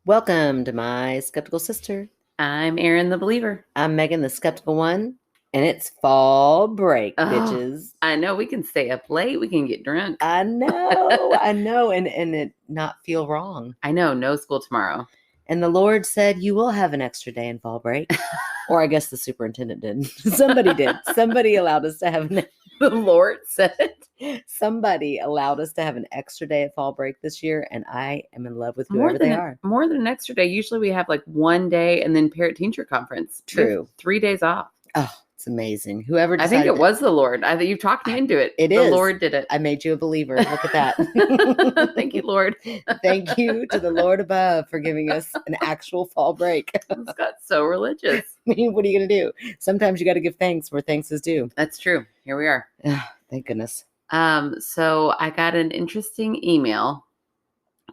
Welcome to my skeptical sister. I'm Erin the Believer. I'm Megan the skeptical one, and it's fall break, Oh, bitches. I know we can stay up late. We can get drunk. I know, and it not feel wrong. I know, no school tomorrow. And the Lord said, you will have an extra day in fall break. Or I guess the superintendent did. Somebody did. Somebody allowed us to have The Lord said. Somebody allowed us to have an extra day at fall break this year, and I am in love with whoever they are. More than an extra day. Usually we have like one day and then parent-teacher conference. True. 3 days off. Oh, it's amazing. Whoever decided I think it was the Lord. You've talked me into it. It the is. Lord did it. I made you a believer. Look at that. Thank you, Lord. Thank you to the Lord above for giving us an actual fall break. It's got so religious. I mean, what are you going to do? Sometimes you got to give thanks where thanks is due. That's true. Here we are. Thank goodness. So I got an interesting email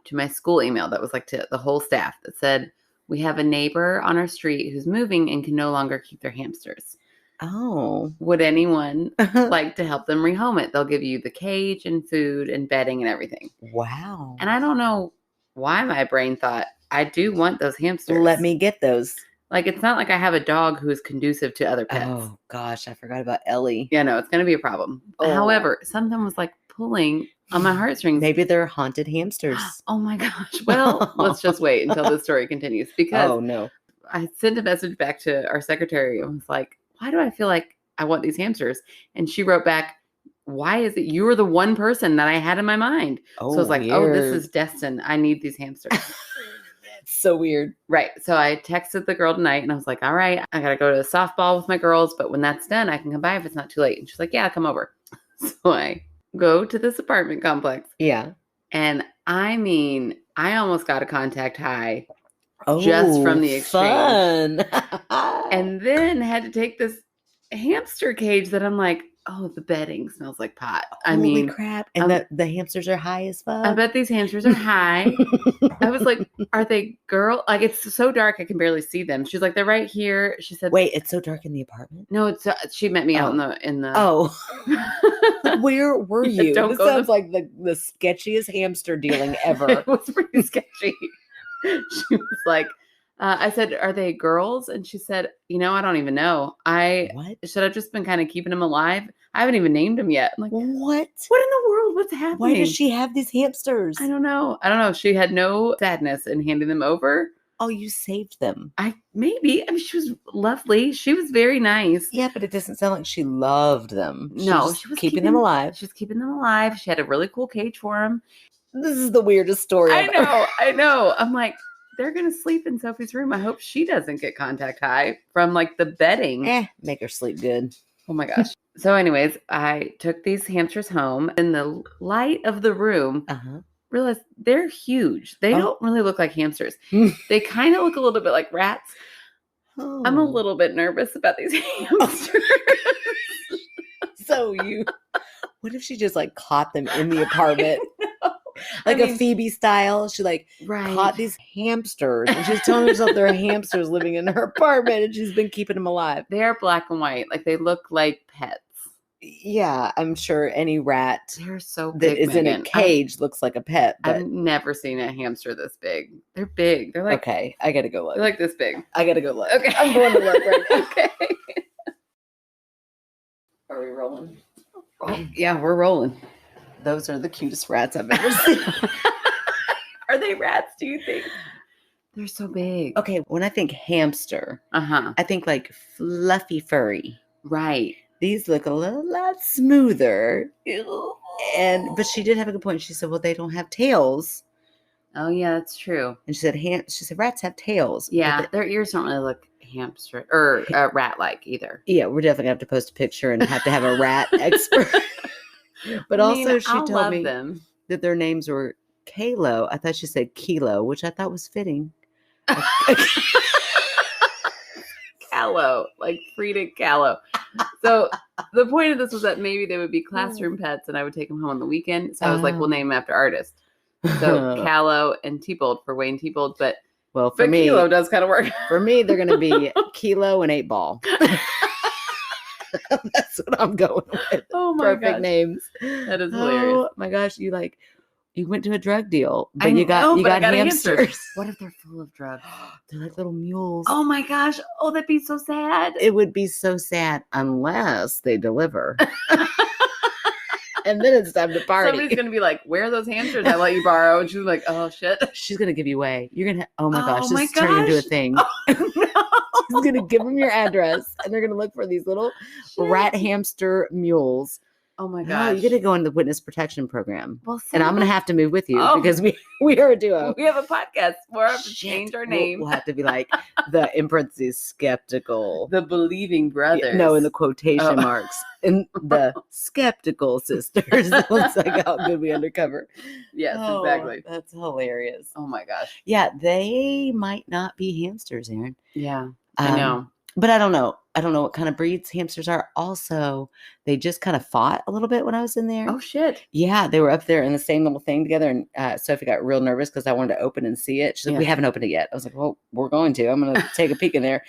to my school email that was like to the whole staff that said, we have a neighbor on our street who's moving and can no longer keep their hamsters. Oh. Would anyone like to help them rehome it? They'll give you the cage and food and bedding and everything. Wow. And I don't know why my brain thought, I do want those hamsters. Let me get those. Like, it's not like I have a dog who is conducive to other pets. Oh, gosh. I forgot about Ellie. Yeah, no, it's going to be a problem. Oh. However, something was like pulling on my heartstrings. Maybe they're haunted hamsters. Oh my gosh. Well, let's just wait until the story continues, because Oh, no. I sent a message back to our secretary and was like, why do I feel like I want these hamsters? And she wrote back, why is it you were the one person that I had in my mind? Oh, so I was like, weird. oh, this is destined. I need these hamsters. It's so weird. Right. So I texted the girl tonight and I was like, all right, I got to go to softball with my girls, but when that's done, I can come by if it's not too late. And she's like, yeah, come over. So I go to this apartment complex. Yeah. And I mean, I almost got a contact high Oh, just from the exchange. Fun. And then had to take this hamster cage that I'm like, oh, the bedding smells like pot. Holy crap. And the hamsters are high as fuck. I bet these hamsters are high. I was like, are they girl? Like, it's so dark I can barely see them. She's like, they're right here. She said, wait, it's so dark in the apartment? No, it's she met me out in the Oh. Where were you? Don't This go sounds like the sketchiest hamster dealing ever. It was pretty sketchy. She was like, I said, are they girls? And she said, I don't even know. What? Should have just been kind of keeping them alive. I haven't even named them yet. I'm like, What? What in the world? What's happening? Why does she have these hamsters? I don't know. She had no sadness in handing them over. Oh, you saved them. Maybe. I mean, she was lovely. She was very nice. Yeah, but it doesn't sound like she loved them. She was keeping them alive. She was keeping them alive. She had a really cool cage for them. This is the weirdest story ever. I know. I'm like, they're going to sleep in Sophie's room. I hope she doesn't get contact high from like the bedding. Make her sleep good. Oh my gosh. So anyways, I took these hamsters home. In the light of the room, realized they're huge. They don't really look like hamsters. They kind of look a little bit like rats. Oh. I'm a little bit nervous about these hamsters. So what if she just like caught them in the apartment? Like a Phoebe style. She caught these hamsters and she's telling herself there are hamsters living in her apartment and she's been keeping them alive. They're black and white. Like they look like pets. Yeah, I'm sure any rat they're so big, that is in a cage looks like a pet. But I've never seen a hamster this big. They're big. They're like, okay, I gotta go look. They're like this big. I gotta go look. Okay. I'm going to look right now. Okay. Are we rolling? Oh, yeah, we're rolling. Those are the cutest rats I've ever seen. Are they rats, do you think? They're so big. Okay, when I think hamster, I think like fluffy furry. Right. These look a lot smoother. But she did have a good point. She said, well, they don't have tails. Oh, yeah, that's true. And she said rats have tails. Yeah, their ears don't really look hamster or rat-like either. Yeah, we're definitely going to have to post a picture and have to have a rat expert. But also she told me that their names were Kalo. I thought she said Kilo, which I thought was fitting. Kahlo, like Frida Kahlo. So the point of this was that maybe they would be classroom pets and I would take them home on the weekend. So I was like, we'll name them after artists. So Kahlo and Teebold for Wayne Teebold. But for me, Kilo does kind of work. For me, they're going to be Kilo and 8 Ball. That's what I'm going with. Oh my Perfect names. That is hilarious. Oh my gosh, you You went to a drug deal, but I you got know, you but I got got a hamsters. hamster. What if they're full of drugs? They're like little mules. Oh my gosh. Oh, that'd be so sad. It would be so sad unless they deliver. And then it's time to party. Somebody's going to be like, where are those hamsters I let you borrow? And she's like, oh, shit. She's going to give you away. You're going to, oh my gosh, Oh this my is turning into a gosh. thing. Oh, no. She's going to give them your address and they're going to look for these little Shit. rat hamster mules. Oh my No, gosh. you got to go into the witness protection program. Well, And I'm going to have to move with you Oh. because we are a duo. We have a podcast. We'll have to Shit. change our We'll- name. We'll have to be like the, in parentheses, skeptical. The Believing Brothers. No, in the quotation Oh. marks. In the skeptical sisters. Looks like how good we undercover. Yes, Oh, exactly. That's hilarious. Oh my gosh. Yeah, they might not be hamsters, Aaron. Yeah, I know. But I don't know. I don't know what kind of breeds hamsters are. Also, they just kind of fought a little bit when I was in there. Oh shit. Yeah, they were up there in the same little thing together. And Sophie got real nervous because I wanted to open and see it. She's like, we Yeah. haven't opened it yet. I was like, well, we're going to. I'm going to take a peek in there.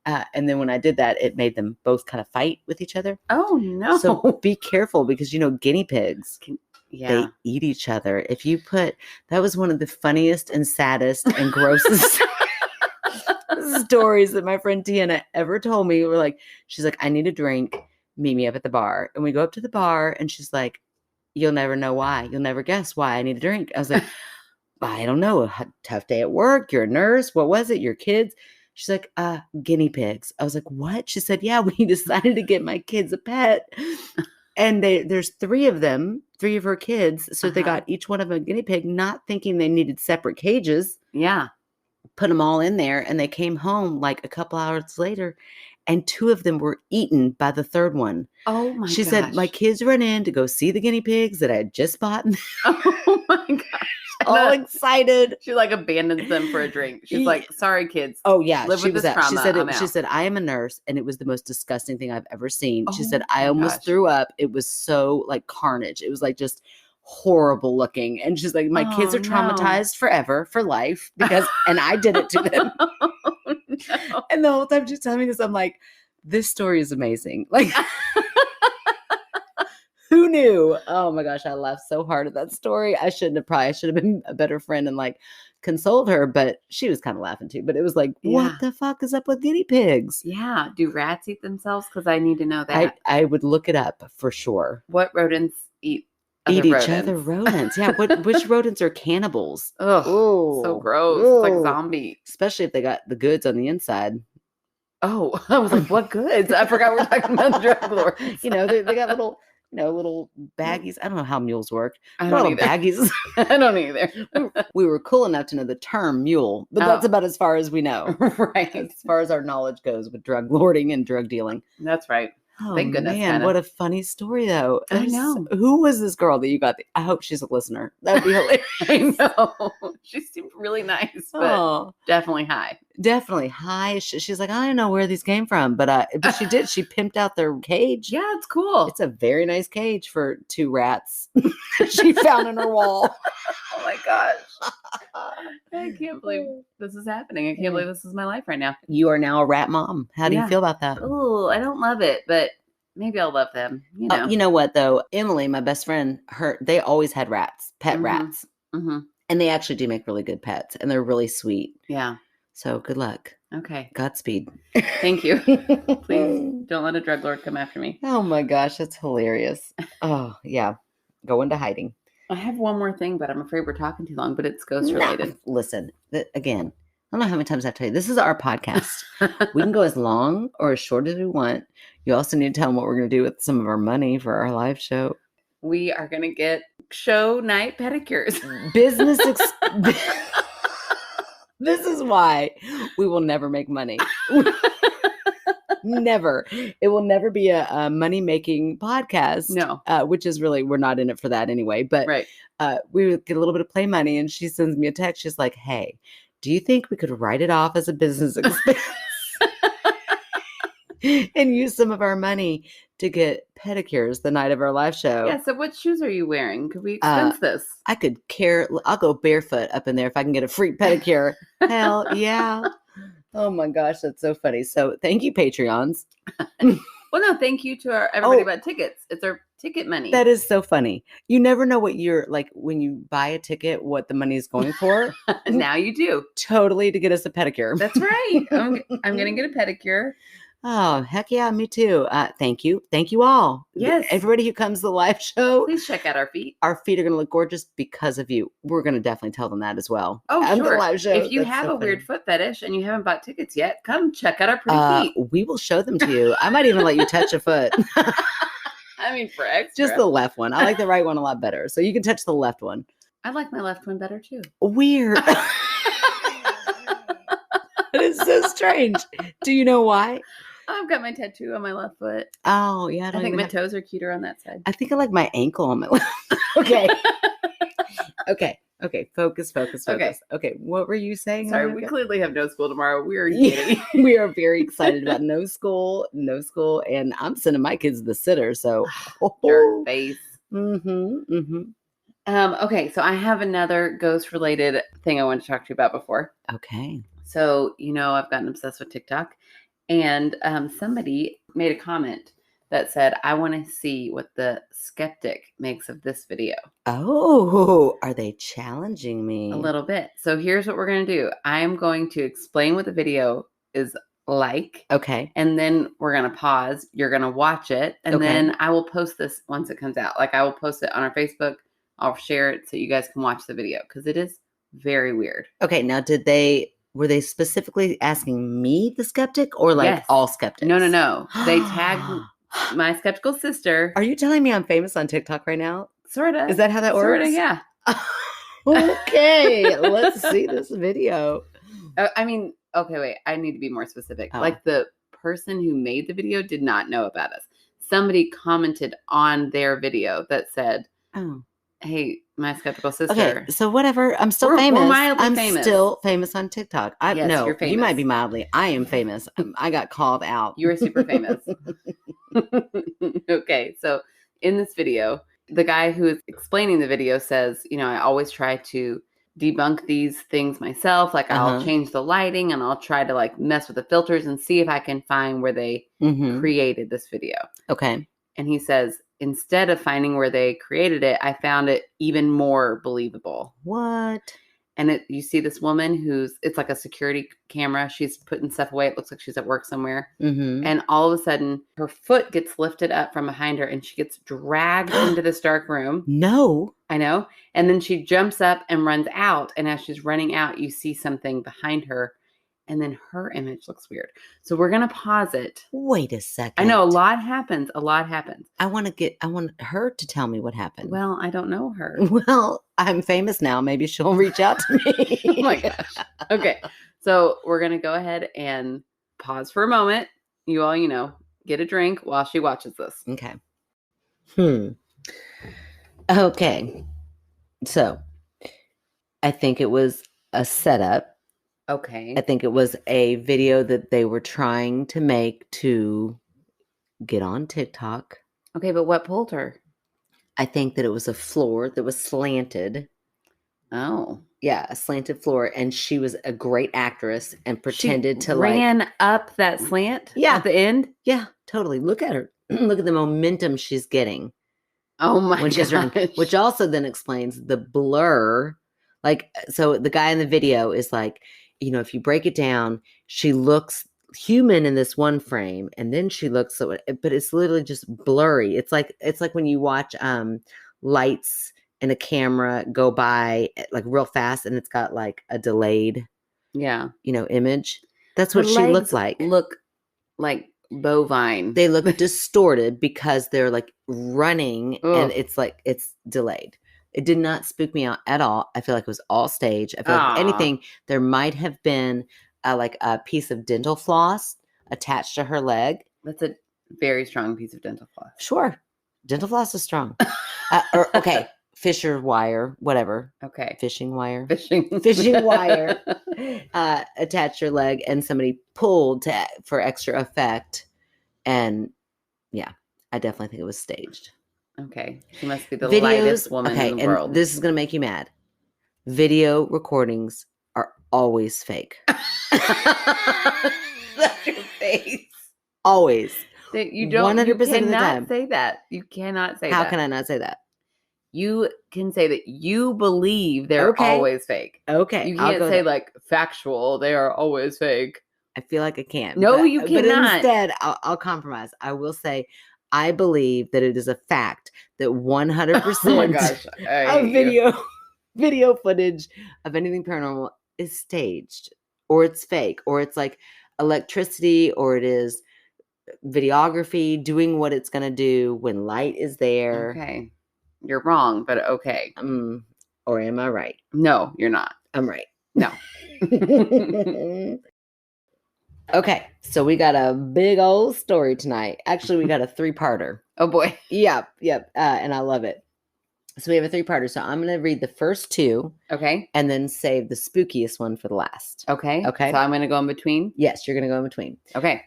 And then when I did that, it made them both kind of fight with each other. Oh no. So be careful because, guinea pigs, yeah. they eat each other. If you that was one of the funniest and saddest and grossest stories that my friend Tiana ever told me. She's like, I need a drink. Meet me up at the bar. And we go up to the bar and she's like, you'll never know why. You'll never guess why I need a drink. I was like, I don't know. A tough day at work. You're a nurse. What was it? Your kids? She's like, guinea pigs. I was like, what? She said, yeah, we decided to get my kids a pet. And there's 3 of them, 3 of her kids. So they got each one of them a guinea pig, not thinking they needed separate cages. Yeah. Put them all in there. And they came home like a couple hours later. And 2 of them were eaten by the 3rd one. Oh my She gosh. said, my kids ran in to go see the guinea pigs that I had just bought. Oh my gosh. All excited. She like abandons them for a drink. She's like, sorry, kids. Oh yeah, Live she with was this out. She trauma. said I'm she out. said I am a nurse, and it was the most disgusting thing I've ever seen. She Oh said I my almost gosh. threw up. It was so like carnage. It was like just horrible looking. And she's like, my kids Oh, are no. traumatized forever for life because, and I did it to them. Oh, no. And the whole time she's telling me this, I'm like, this story is amazing. Like. Who knew? Oh my gosh, I laughed so hard at that story. I should have been a better friend and like consoled her, but she was kind of laughing too. But it was like, Yeah. what the fuck is up with guinea pigs? Yeah. Do rats eat themselves? Because I need to know that. I would look it up for sure. What rodents eat other Eat each rodents? other rodents. Yeah. Which rodents are cannibals? Ugh. Oh, So gross. It's like Ugh. zombie. Especially if they got the goods on the inside. Oh, I was like, what goods? I forgot we're talking about drug lords. They got little baggies. I don't know how mules work. I Little don't either. baggies. I don't either. We were cool enough to know the term mule, but that's Oh. about as far as we know. Right. As far as our knowledge goes with drug lording and drug dealing. That's right. Oh, Thank goodness, man, Hannah. what a funny story, though. I know. Who was this girl that you got? I hope she's a listener. That'd be hilarious. I know. She seemed really nice, but Oh, definitely high. definitely. Hi. She's like, I don't know where these came from, but she did. She pimped out their cage. Yeah, it's cool. It's a very nice cage for 2 rats she found in her wall. Oh my gosh. I can't believe this is happening. I can't believe this is my life right now. You are now a rat mom. How do you Yeah. feel about that? Oh, I don't love it, but maybe I'll love them. You know. You know what, though? Emily, my best friend, they always had rats, pet Mhm. rats. Mm-hmm. And they actually do make really good pets, and they're really sweet. Yeah. So good luck. Okay. Godspeed. Thank you. Please don't let a drug lord come after me. Oh my gosh, that's hilarious. Oh, yeah. Go into hiding. I have one more thing, but I'm afraid we're talking too long, but it's ghost Nah, related. listen, again, I don't know how many times I tell you, this is our podcast. We can go as long or as short as we want. You also need to tell them what we're going to do with some of our money for our live show. We are going to get show night pedicures. Business. This is why we will never make money. Never. It will never be a money-making podcast. No. Which is really, we're not in it for that anyway. But Right. we would get a little bit of play money, and she sends me a text. She's like, hey, do you think we could write it off as a business expense and use some of our money to get pedicures the night of our live show? Yeah. So what shoes are you wearing? Could we expense this? I could I'll go barefoot up in there if I can get a free pedicure. Hell yeah. Oh my gosh, that's so funny. So thank you, Patreons. Well, no, thank you to everybody about tickets. It's our ticket money. That is so funny. You never know what you're like when you buy a ticket, what the money is going for. Now you do. Totally to get us a pedicure. That's right. I'm going to get a pedicure. Oh, heck yeah, me too. Thank you. Thank you all. Yes. Everybody who comes to the live show. Please check out our feet. Our feet are going to look gorgeous because of you. We're going to definitely tell them that as well. Oh, sure. The live show. If you have a weird foot fetish and you haven't bought tickets yet, come check out our pretty feet. We will show them to you. I might even let you touch a foot. I mean, for extra. Just the left one. I like the right one a lot better. So you can touch the left one. I like my left one better too. Weird. It is so strange. Do you know why? I've got my tattoo on my left foot. Oh, yeah. I think my toes are cuter on that side. I think I like my ankle on my left. Okay. Okay. Focus. Okay. What were you saying? Sorry, we clearly have no school tomorrow. We are kidding. We are very excited about no school, and I'm sending my kids to the sitter. So, Dirt face. Okay. So I have another ghost-related thing I wanted to talk to you about before. Okay. So, I've gotten obsessed with TikTok, and somebody made a comment that said, I want to see what the skeptic makes of this video. Oh, are they challenging me? A little bit. So here's what we're going to do. I'm going to explain what the video is like. Okay. And then we're going to pause. You're going to watch it. And then I will post this once it comes out. Like I will post it on our Facebook. I'll share it so you guys can watch the video because it is very weird. Okay. Now, were they specifically asking me, the skeptic, or like all skeptics? No. They tagged my skeptical sister. Are you telling me I'm famous on TikTok right now? Sort of. Is that how that works? Sort of, yeah. Okay, let's see this video. Okay, wait. I need to be more specific. Oh. Like the person who made the video did not know about us. Somebody commented on their video that said, hey, my skeptical sister. Okay, so whatever. I'm still famous. We're mildly famous. Still famous on TikTok. Yes, no, you're famous. You might be mildly. I am famous. I got called out. You were super famous. Okay, so in this video, the guy who is explaining the video says, I always try to debunk these things myself. Like I'll change the lighting and I'll try to like mess with the filters and see if I can find where they created this video. Okay. And he says, instead of finding where they created it, I found it even more believable. What? And you see this woman it's like a security camera. She's putting stuff away. It looks like she's at work somewhere. And all of a sudden, her foot gets lifted up from behind her and she gets dragged into this dark room. No. I know. And then she jumps up and runs out. And as she's running out, you see something behind her. And then her image looks weird. So we're going to pause it. Wait a second. I know a lot happens. I want her to tell me what happened. Well, I don't know her. Well, I'm famous now. Maybe she'll reach out to me. Oh my gosh. Okay. So we're going to go ahead and pause for a moment. You all, get a drink while she watches this. Okay. Okay. So I think it was a setup. Okay. I think it was a video that they were trying to make to get on TikTok. Okay, but what pulled her? I think that it was a floor that was slanted. Oh. Yeah, a slanted floor. And she was a great actress and pretended to ran up that slant at the end? Yeah, totally. Look at her. Look at the momentum she's getting. Oh my gosh. Which also then explains the blur. Like, so the guy in the video is like, if you break it down, she looks human in this one frame, and then she looks but it's literally just blurry. It's like when you watch lights in a camera go by like real fast, and it's got like a delayed, image. That's what she looks like. Look like bovine. They look distorted because they're like running, and it's like it's delayed. It did not spook me out at all. I feel like it was all stage. I feel like if anything, there might have been like a piece of dental floss attached to her leg. That's a very strong piece of dental floss. Sure. Dental floss is strong. Fisher wire, whatever. Okay. Fishing wire. Fishing wire attached her leg, and somebody pulled for extra effect. And yeah, I definitely think it was staged. Okay. She must be the lightest woman in the world. This is going to make you mad. Video recordings are always fake. That's your face. Always. That you don't. 100% You of the cannot time. say that. You cannot say How that. can I not say that? You can say that you believe they're Okay. always fake. Okay. You I'll can't go say there. like factual. They are always fake. I feel like I can't. No, but, you But cannot. instead, I'll compromise. I will say, I believe that it is a fact that 100% Oh my gosh, of video footage of anything paranormal is staged, or it's fake, or it's like electricity, or it is videography doing what it's going to do when light is there. Okay. You're wrong, but okay. Or am I right? No, you're not. I'm right. No. Okay, so we got a big old story tonight. Actually, we got a 3-parter. Oh boy. Yep. And I love it. So we have a 3-parter. So I'm going to read the first 2. Okay. And then save the spookiest one for the last. Okay. Okay. So I'm going to go in between? Yes, you're going to go in between. Okay.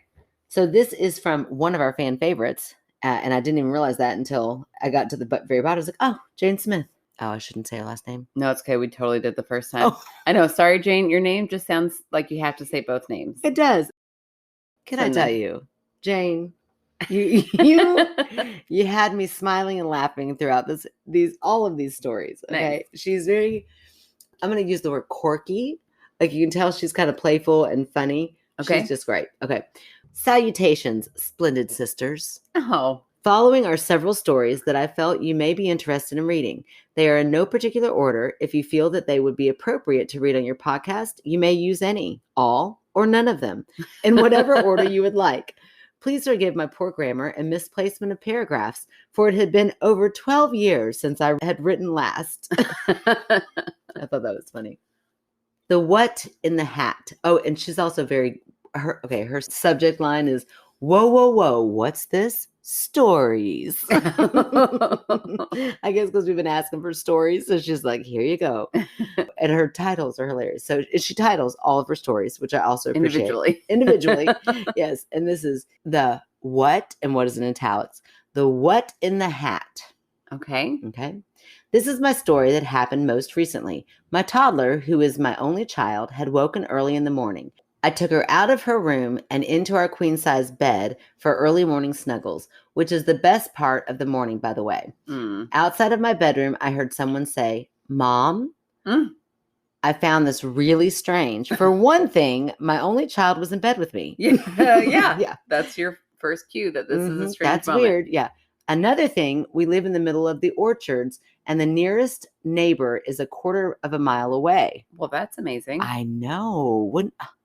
So this is from one of our fan favorites. And I didn't even realize that until I got to the very bottom. I was like, oh, Jane Smith. Oh, I shouldn't say her last name. No, it's okay. We totally did the first time. Oh. I know. Sorry, Jane. Your name just sounds like you have to say both names. It does. Can I tell you, Jane, you had me smiling and laughing throughout all of these stories. Okay. Nice. She's very, I'm going to use the word quirky. Like you can tell she's kind of playful and funny. Okay. She's just great. Okay. Salutations, splendid sisters. Oh. Following are several stories that I felt you may be interested in reading. They are in no particular order. If you feel that they would be appropriate to read on your podcast, you may use any, all, or none of them, in whatever order you would like. Please forgive my poor grammar and misplacement of paragraphs, for it had been over 12 years since I had written last. I thought that was funny. The what in the hat. Oh, and she's also her subject line is, whoa, whoa, whoa, what's this? Stories. I guess because we've been asking for stories. So she's like, here you go. And her titles are hilarious. So she titles all of her stories, which I also appreciate. Individually. Yes. And this is the what, and what is in italics? The what in the hat. Okay. Okay. This is my story that happened most recently. My toddler, who is my only child, had woken early in the morning. I took her out of her room and into our queen-size bed for early morning snuggles, which is the best part of the morning, by the way. Outside of my bedroom, I heard someone say, Mom? I found this really strange. For one thing, my only child was in bed with me. Yeah. That's your first cue that this is a strange moment. Weird. Yeah. Another thing, we live in the middle of the orchards, and the nearest neighbor is 1/4 of a mile away. Well, that's amazing. I know.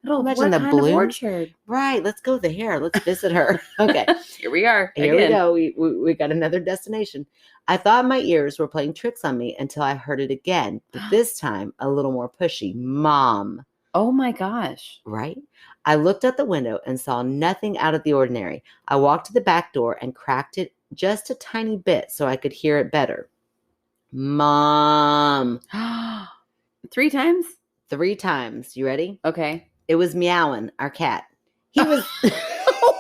Imagine the bloom. Of orchard? Right. Let's go there. Let's visit her. Okay. Here we are. Here we go. We got another destination. I thought my ears were playing tricks on me until I heard it again, but this time a little more pushy. Mom. Oh my gosh. Right? I looked out the window and saw nothing out of the ordinary. I walked to the back door and cracked it just a tiny bit so I could hear it better. Mom. 3 times? 3 times. You ready? Okay. It was Meowin', our cat. He was...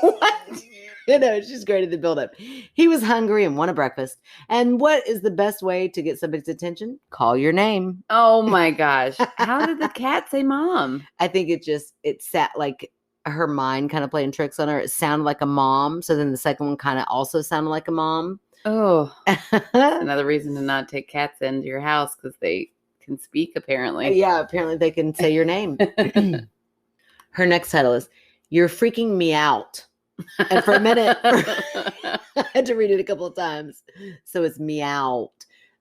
What? You know, she's great at the build-up. He was hungry and wanted breakfast. And what is the best way to get somebody's attention? Call your name. Oh my gosh. How did the cat say mom? I think it sat like her mind kind of playing tricks on her. It sounded like a mom. So then the second one kind of also sounded like a mom. Oh, another reason to not take cats into your house because they can speak apparently. Yeah, apparently they can say your name. Her next title is You're Freaking Me Out. And for a minute, I had to read it a couple of times. So it's meow,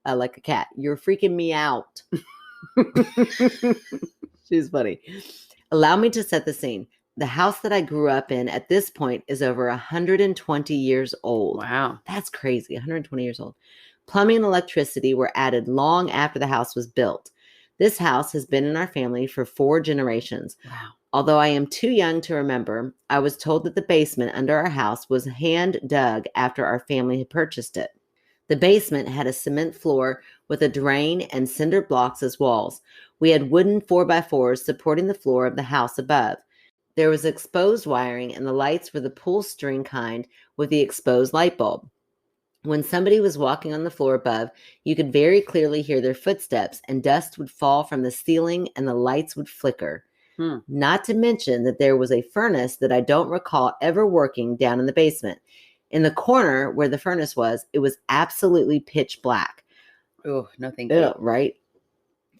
like a cat. You're freaking me out. She's funny. Allow me to set the scene. The house that I grew up in at this point is over 120 years old. Wow. That's crazy. 120 years old. Plumbing and electricity were added long after the house was built. This house has been in our family for 4 generations. Wow. Although I am too young to remember, I was told that the basement under our house was hand dug after our family had purchased it. The basement had a cement floor with a drain and cinder blocks as walls. We had wooden 4x4s supporting the floor of the house above. There was exposed wiring, and the lights were the pull string kind with the exposed light bulb. When somebody was walking on the floor above, you could very clearly hear their footsteps, and dust would fall from the ceiling and the lights would flicker. Not to mention that there was a furnace that I don't recall ever working down in the basement. In the corner where the furnace was, it was absolutely pitch black. Oh, no thank you. Right?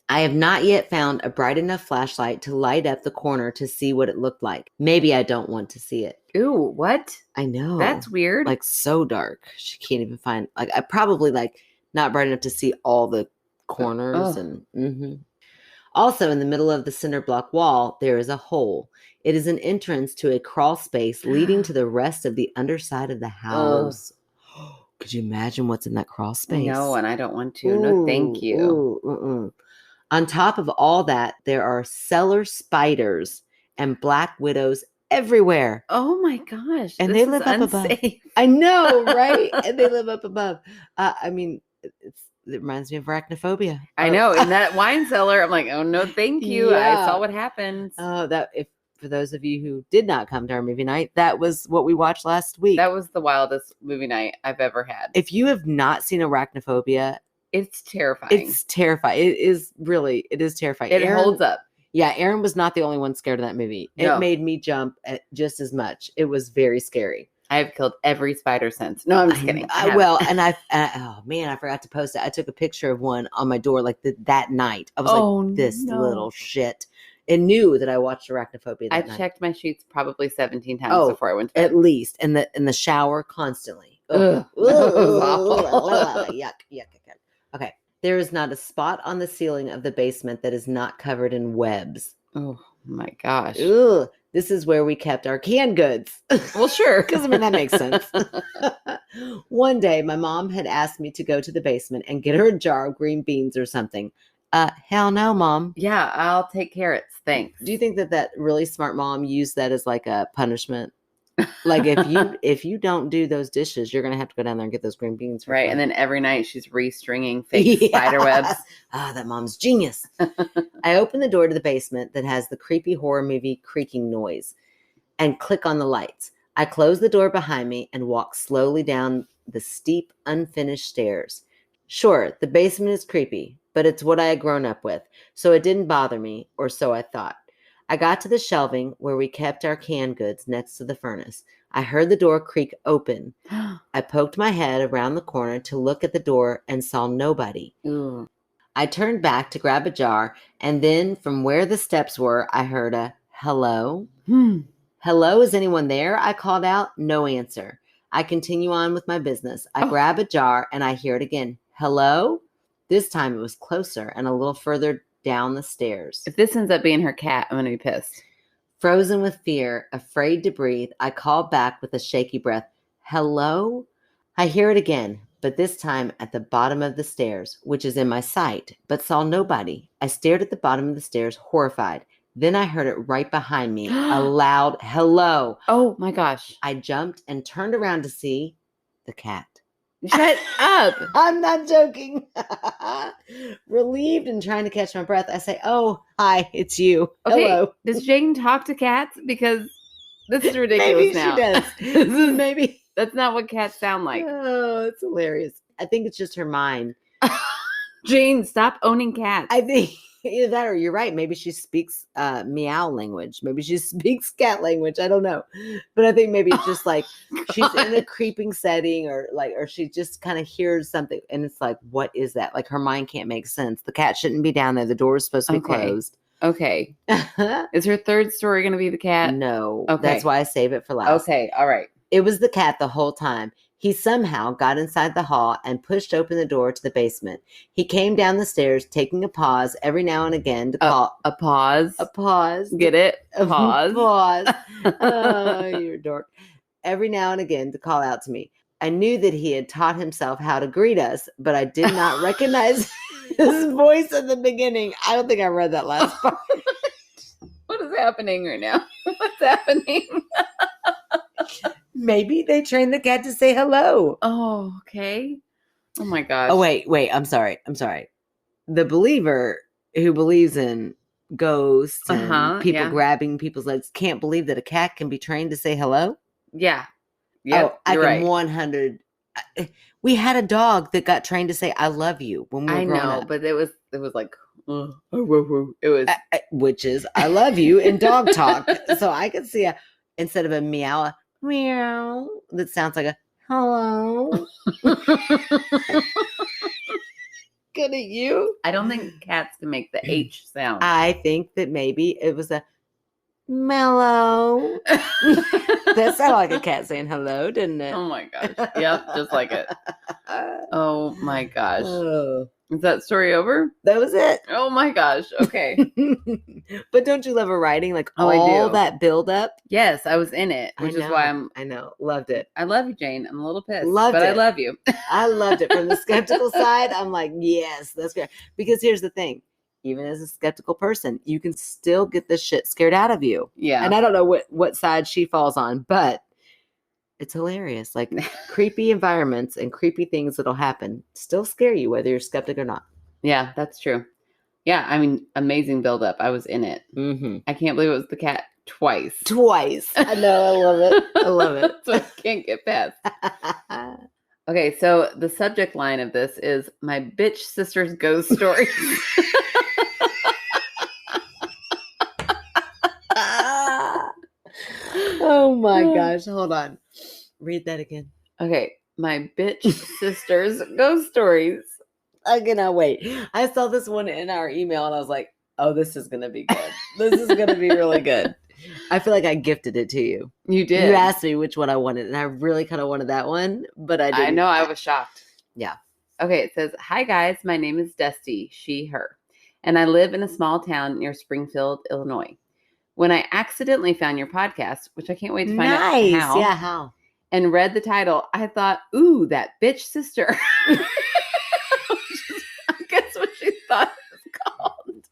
I have not yet found a bright enough flashlight to light up the corner to see what it looked like. Maybe I don't want to see it. Ooh, what? I know. That's weird. Like so dark. She can't even find, like, I probably like not bright enough to see all the corners. Also, in the middle of the cinder block wall, there is a hole. It is an entrance to a crawl space leading to the rest of the underside of the house. Could you imagine what's in that crawl space? No, and I don't want to. No, thank you. On top of all that, there are cellar spiders and black widows everywhere. Oh my gosh. And they live up above. I know, right? And they live up above. I mean, it reminds me of arachnophobia. I know. In that wine cellar, I'm like, oh no, thank you. I saw what happens. Oh, for those of you who did not come to our movie night, that was what we watched last week. That was the wildest movie night I've ever had. If you have not seen Arachnophobia, it's terrifying. It's terrifying. It is terrifying. It holds up. Yeah, Aaron was not the only one scared of that movie. No. It made me jump just as much. It was very scary. I have killed every spider since. No, I'm just kidding. I forgot to post it. I took a picture of one on my door like that night. I was this little shit. And knew that I watched Arachnophobia that night. I checked my sheets probably 17 times before I went to bed. At least. In the shower constantly. Ugh. Yuck. Okay. There is not a spot on the ceiling of the basement that is not covered in webs. Oh my gosh. Ugh. This is where we kept our canned goods. Well, sure. Because, that makes sense. One day, my mom had asked me to go to the basement and get her a jar of green beans or something. Hell no, Mom. Yeah, I'll take carrots. Thanks. Do you think that really smart mom used that as like a punishment? Like if you don't do those dishes, you're gonna have to go down there and get those green beans. Right, and then every night she's restringing fake spider webs. That mom's genius. I open the door to the basement that has the creepy horror movie creaking noise, and click on the lights. I close the door behind me and walk slowly down the steep, unfinished stairs. Sure, the basement is creepy, but it's what I had grown up with, so it didn't bother me, or so I thought. I got to the shelving where we kept our canned goods next to the furnace. I heard the door creak open. I poked my head around the corner to look at the door and saw nobody. Ooh. I turned back to grab a jar, and then from where the steps were, I heard a hello. Hello, is anyone there? I called out. No answer. I continue on with my business. I grab a jar, and I hear it again. Hello? This time it was closer and a little further down the stairs. If this ends up being her cat, I'm going to be pissed. Frozen with fear, afraid to breathe, I call back with a shaky breath. Hello? I hear it again, but this time at the bottom of the stairs, which is in my sight, but saw nobody. I stared at the bottom of the stairs, horrified. Then I heard it right behind me, a loud hello. Oh my gosh. I jumped and turned around to see the cat. Shut up. I'm not joking. Relieved and trying to catch my breath, I say, oh, hi, it's you. Okay, hello. Does Jane talk to cats? Because this is ridiculous. Maybe now. She does. Maybe. That's not what cats sound like. Oh, it's hilarious. I think it's just her mind. Jane, stop owning cats. I think either that or you're right. Maybe she speaks meow language. Maybe she speaks cat language. I don't know. But I think maybe it's just like she's in a creeping setting or she just kind of hears something. And it's like, what is that? Like her mind can't make sense. The cat shouldn't be down there. The door is supposed to be closed. Okay. Is her third story going to be the cat? No. Okay. That's why I save it for last. Okay. All right. It was the cat the whole time. He somehow got inside the hall and pushed open the door to the basement. He came down the stairs, taking a pause every now and again to call. A pause? A pause. Get it? Pause. Pause. Oh, you're a dork. Every now and again to call out to me. I knew that he had taught himself how to greet us, but I did not recognize his voice at the beginning. I don't think I read that last part. What is happening right now? What's happening? Maybe they trained the cat to say hello. Oh, okay. Oh my gosh. Oh, wait. I'm sorry. The believer who believes in ghosts and people grabbing people's legs can't believe that a cat can be trained to say hello. Yeah. Yep, I can right. 100. We had a dog that got trained to say "I love you" when we were growing up. But it was like It was which is I love you in dog talk. So I could see instead of a meow, a meow that sounds like a hello. Good at you. I don't think cats can make the H sound. I think that maybe it was a mellow. That sounded like a cat saying hello, didn't it? Oh my gosh. Yep, just like it. Oh my gosh. Oh, Is that story over? that was it. Oh my gosh. Okay. But don't you love a writing? Like Oh, I all do. that build up? Yes, I was in it, which is why I know. Loved it. I love you, Jane. I'm a little pissed. Loved but it. I love you. I loved it. From the skeptical side, I'm like, yes, that's great. Because here's the thing. Even as a skeptical person, you can still get the shit scared out of you. Yeah. And I don't know what side she falls on, but it's hilarious. Like creepy environments and creepy things that'll happen still scare you, whether you're skeptic or not. Yeah, that's true. Yeah, I mean, amazing buildup. I was in it. Mm-hmm. I can't believe it was the cat twice. I know. I love it. I love it. So I can't get past. Okay, so the subject line of this is my bitch sister's ghost stories. Oh my gosh. Hold on. Read that again. Okay, my bitch sister's ghost stories. I cannot wait. I saw this one in our email and I was like, oh, this is going to be good. This is going to be really good. I feel like I gifted it to you. You did. You asked me which one I wanted, and I really kind of wanted that one, but I didn't. I know, I was shocked. Yeah. Okay, it says, hi guys, my name is Dusty, she, her, and I live in a small town near Springfield, Illinois. When I accidentally found your podcast, which I can't wait to find out how. Yeah, how? And read the title, I thought, ooh, that bitch sister. I guess what she thought it was called.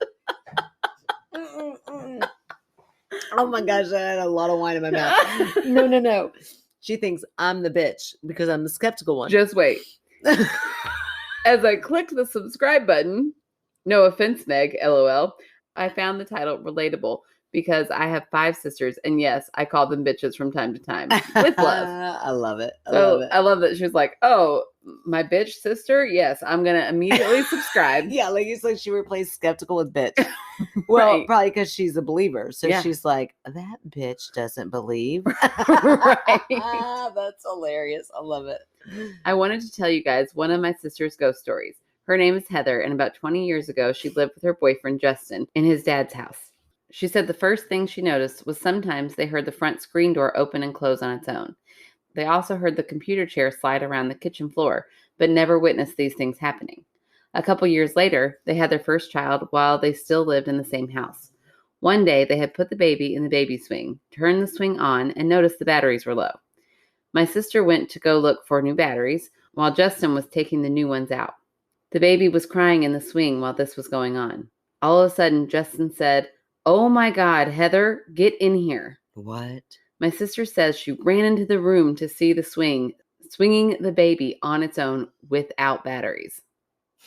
Oh my gosh, I had a lot of wine in my mouth. No. She thinks I'm the bitch because I'm the skeptical one. Just wait. As I clicked the subscribe button, no offense, Meg, LOL, I found the title relatable because I have 5 sisters, and yes, I call them bitches from time to time with love. I love it. I love that she was like, oh, my bitch sister? Yes, I'm going to immediately subscribe. Yeah, like it's like she replaced skeptical with bitch. Well, Right. probably because she's a believer. So Yeah. she's like, that bitch doesn't believe. Right. That's hilarious. I love it. I wanted to tell you guys one of my sister's ghost stories. Her name is Heather, and about 20 years ago, she lived with her boyfriend, Justin, in his dad's house. She said the first thing she noticed was sometimes they heard the front screen door open and close on its own. They also heard the computer chair slide around the kitchen floor, but never witnessed these things happening. A couple years later, they had their first child while they still lived in the same house. One day, they had put the baby in the baby swing, turned the swing on, and noticed the batteries were low. My sister went to go look for new batteries, while Justin was taking the new ones out. The baby was crying in the swing while this was going on. All of a sudden, Justin said, "Oh my God, Heather, get in here." What? My sister says she ran into the room to see the swing, swinging the baby on its own without batteries.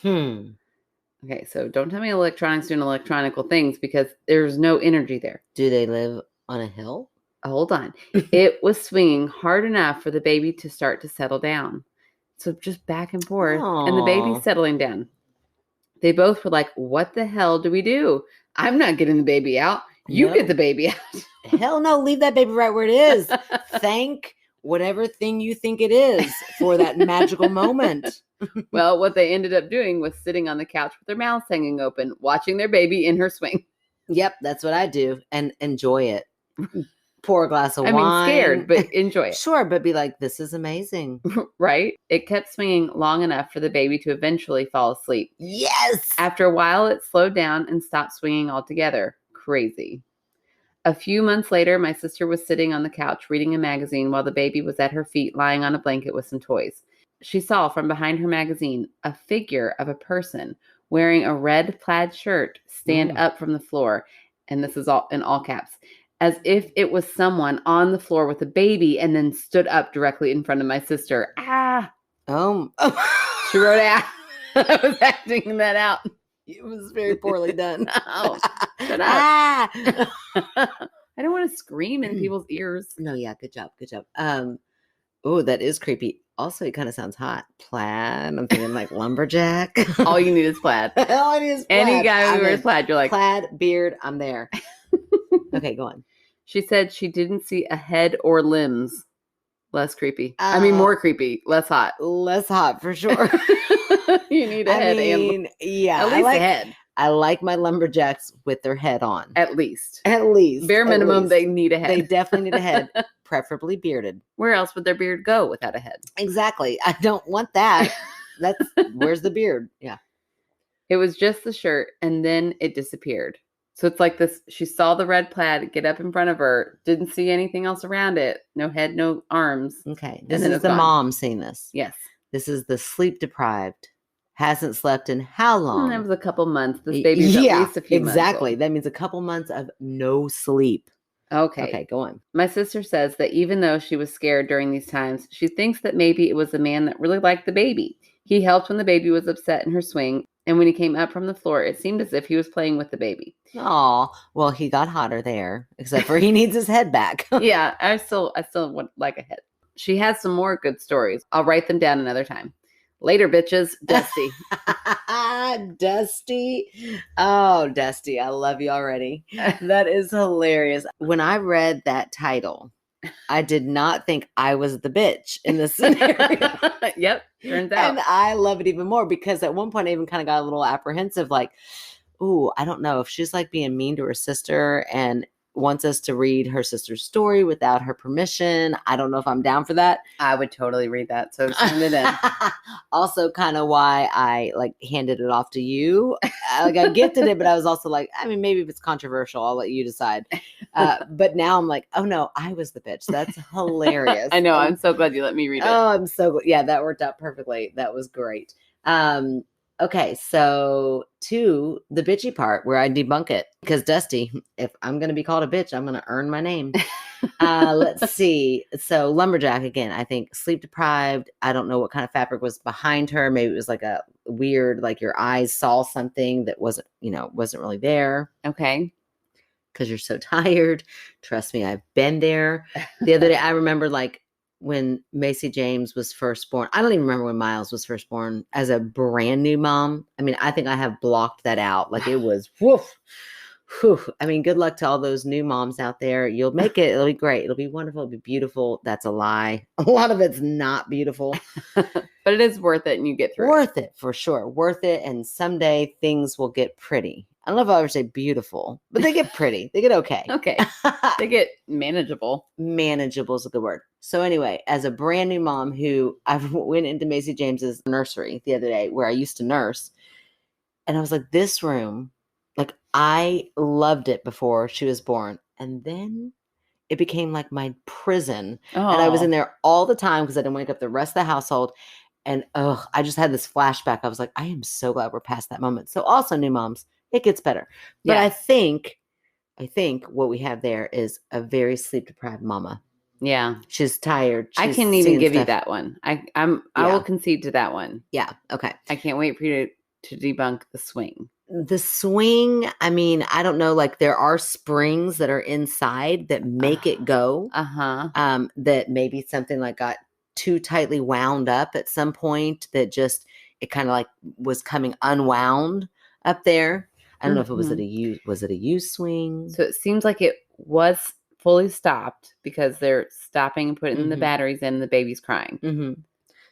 Okay, so don't tell me electronics doing electronical things because there's no energy there. Do they live on a hill? Hold on. It was swinging hard enough for the baby to start to settle down. So just back and forth, and the Aw. baby's settling down. They both were like, what the hell do we do? I'm not getting the baby out. You No. get the baby out. Hell no, leave that baby right where it is. Thank whatever thing you think it is for that magical moment. Well, what they ended up doing was sitting on the couch with their mouths hanging open, watching their baby in her swing. Yep, that's what I do and enjoy it. Pour a glass of I wine. mean, scared, but enjoy it. Sure, but be like, this is amazing. Right? It kept swinging long enough for the baby to eventually fall asleep. Yes. After a while, it slowed down and stopped swinging altogether. Crazy. A few months later, my sister was sitting on the couch reading a magazine while the baby was at her feet lying on a blanket with some toys. She saw from behind her magazine a figure of a person wearing a red plaid shirt stand up from the floor, and this is all in all caps, as if it was someone on the floor with a baby and then stood up directly in front of my sister. Ah! She wrote out. I was acting that out. It was very poorly done. Oh, shut up. Ah! I don't want to scream in people's ears. No, yeah, good job. Oh, that is creepy. Also, it kind of sounds hot. Plaid. I'm thinking like lumberjack. All you need is plaid. All I need is plaid. Any guy who wears plaid, you're like plaid, beard, I'm there. Okay, go on. She said she didn't see a head or limbs. Less creepy. I mean, more creepy. Less hot. Less hot for sure. You need a head and yeah. at least a head. I like my lumberjacks with their head on. At least. Bare minimum, they need a head. They definitely need a head, preferably bearded. Where else would their beard go without a head? Exactly. I don't want that. Where's the beard? Yeah. It was just the shirt, and then it disappeared. So it's like this. She saw the red plaid get up in front of her, didn't see anything else around it. No head, no arms. Okay. This is the mom seeing this. Yes. This is the sleep deprived. Hasn't slept in how long? That was a couple months. This baby's at least a few months. Exactly. That means a couple months of no sleep. Okay. Okay, go on. My sister says that even though she was scared during these times, she thinks that maybe it was the man that really liked the baby. He helped when the baby was upset in her swing, and when he came up from the floor, it seemed as if he was playing with the baby. Oh, well, he got hotter there, except for he needs his head back. Yeah, I still would like a head. She has some more good stories. I'll write them down another time. Later, bitches. Dusty. Dusty. Oh, Dusty. I love you already. That is hilarious. When I read that title, I did not think I was the bitch in this scenario. Yep. Turns out. And I love it even more because at one point I even kind of got a little apprehensive, like, ooh, I don't know if she's like being mean to her sister and wants us to read her sister's story without her permission. I don't know if I'm down for that. I would totally read that. So send it in. Also kind of why I like handed it off to you. I gifted it, but I was also like, I mean, maybe if it's controversial, I'll let you decide. But now I'm like, oh no, I was the bitch. That's hilarious. I know. I'm so glad you let me read it. Oh, I'm so good. Yeah, that worked out perfectly. That was great. Okay, so to the bitchy part where I debunk it, because Dusty, if I'm going to be called a bitch, I'm going to earn my name. Let's see. So lumberjack, again, I think sleep deprived. I don't know what kind of fabric was behind her. Maybe it was like a weird, like your eyes saw something that wasn't really there. Okay. Because you're so tired. Trust me, I've been there. The other day, I remember like, when Macy James was first born. I don't even remember when Miles was first born as a brand new mom. I mean, I think I have blocked that out. Like it was, woof. Whew. I mean, good luck to all those new moms out there. You'll make it. It'll be great. It'll be wonderful. It'll be beautiful. That's a lie. A lot of it's not beautiful. But it is worth it and you get through Worth it for sure. Worth it. And someday things will get pretty. I don't know if I'll ever say beautiful, but they get pretty. They get okay. Okay. They get manageable. Manageable is a good word. So anyway, as a brand new mom who I went into Macy James's nursery the other day where I used to nurse, and I was like, this room, like I loved it before she was born. And then it became like my prison. Oh. And I was in there all the time because I didn't wake up the rest of the household. And I just had this flashback. I was like, I am so glad we're past that moment. So also new moms, it gets better. But Yeah. I think what we have there is a very sleep deprived mama. Yeah. She's tired. I She's can't even seeing give you stuff. that one. I will concede to that one. Yeah. Okay. I can't wait for you to debunk the swing. The swing, I mean, I don't know, like there are springs that are inside that make it go. Uh-huh. That maybe something like got too tightly wound up at some point that just it kind of like was coming unwound up there. I don't know if it was a used swing. So it seems like it was fully stopped because they're stopping and putting the batteries in and the baby's crying. Mm-hmm.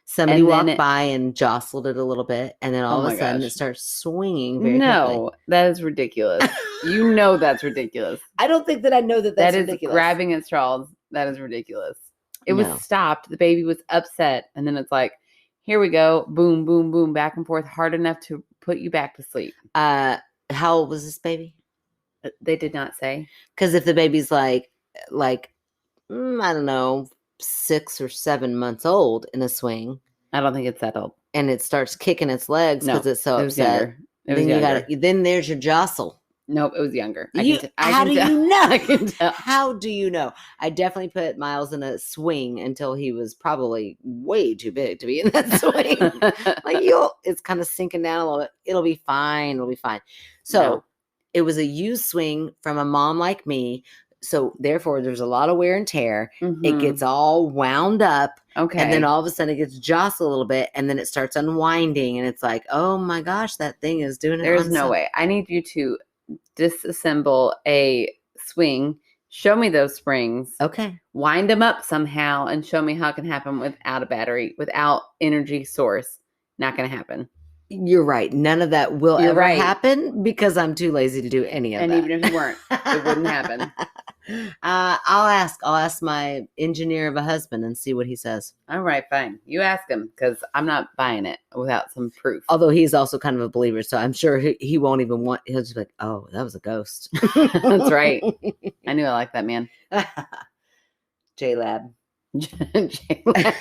Somebody walked by and jostled it a little bit, and then all of a sudden it starts swinging very quickly. That is ridiculous. You know that's ridiculous. I don't think that I know that that's ridiculous. That is grabbing at straws. That is ridiculous. It was stopped. The baby was upset, and then it's like, here we go, boom, boom, boom, back and forth, hard enough to put you back to sleep. How old was this baby? They did not say. Because if the baby's like I don't know, 6 or 7 months old in a swing, I don't think it's that old, and it starts kicking its legs because it's so upset. Then there's your jostle. Nope, it was younger. How do you know? I can tell. How do you know? I definitely put Miles in a swing until he was probably way too big to be in that swing. It's kind of sinking down a little bit. It'll be fine. It'll be fine. So it was a used swing from a mom like me So therefore, there's a lot of wear and tear. It Mhm. gets all wound up. Okay. And then all of a sudden it gets jostled a little bit. And then it starts unwinding. And it's like, oh my gosh, that thing is doing it. There's no way. I need you to disassemble a swing. Show me those springs. Okay. Wind them up somehow and show me how it can happen without a battery, without energy source. Not going to happen. You're right. None of that will You're ever right. happen because I'm too lazy to do any of And that. even if you weren't, it wouldn't happen. I'll ask my engineer of a husband and see what he says. All right, fine. You ask him because I'm not buying it without some proof. Although he's also kind of a believer, so I'm sure he won't even want. He'll just be like, "Oh, that was a ghost." That's right. I knew I liked that man. J-Lab. J-Lab.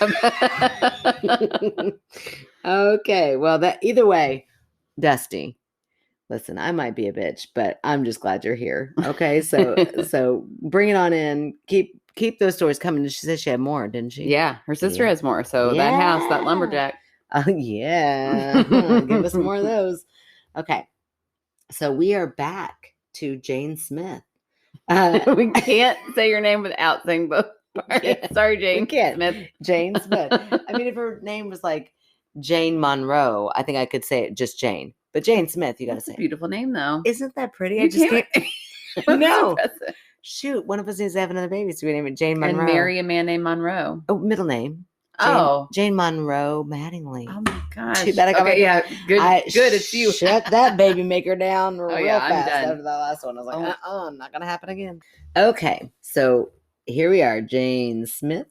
Okay, well, that either way, Dusty. Listen, I might be a bitch, but I'm just glad you're here. Okay, so bring it on in. Keep those stories coming. She said she had more, didn't she? Yeah, her sister Yeah. has more. So that house, that lumberjack. Oh yeah, give us more of those. Okay, so we are back to Jane Smith. We can't say your name without saying both parts. Sorry, Jane. We can't. Smith. Jane Smith. I mean, if her name was like Jane Monroe, I think I could say it just Jane. But Jane Smith, you got to That's say. a beautiful name, though. Isn't that pretty? You I just can't. That's No. impressive. Shoot, one of us needs to have another baby, so we name it Jane Monroe. And marry a man named Monroe. Oh, middle name. Jane Monroe Mattingly. Oh my gosh. Too bad I got okay, yeah, good. Good, it's you. Shut that baby maker down real yeah, I'm fast done. after that last one. I was like, Oh. not gonna happen again. Okay, so here we are, Jane Smith.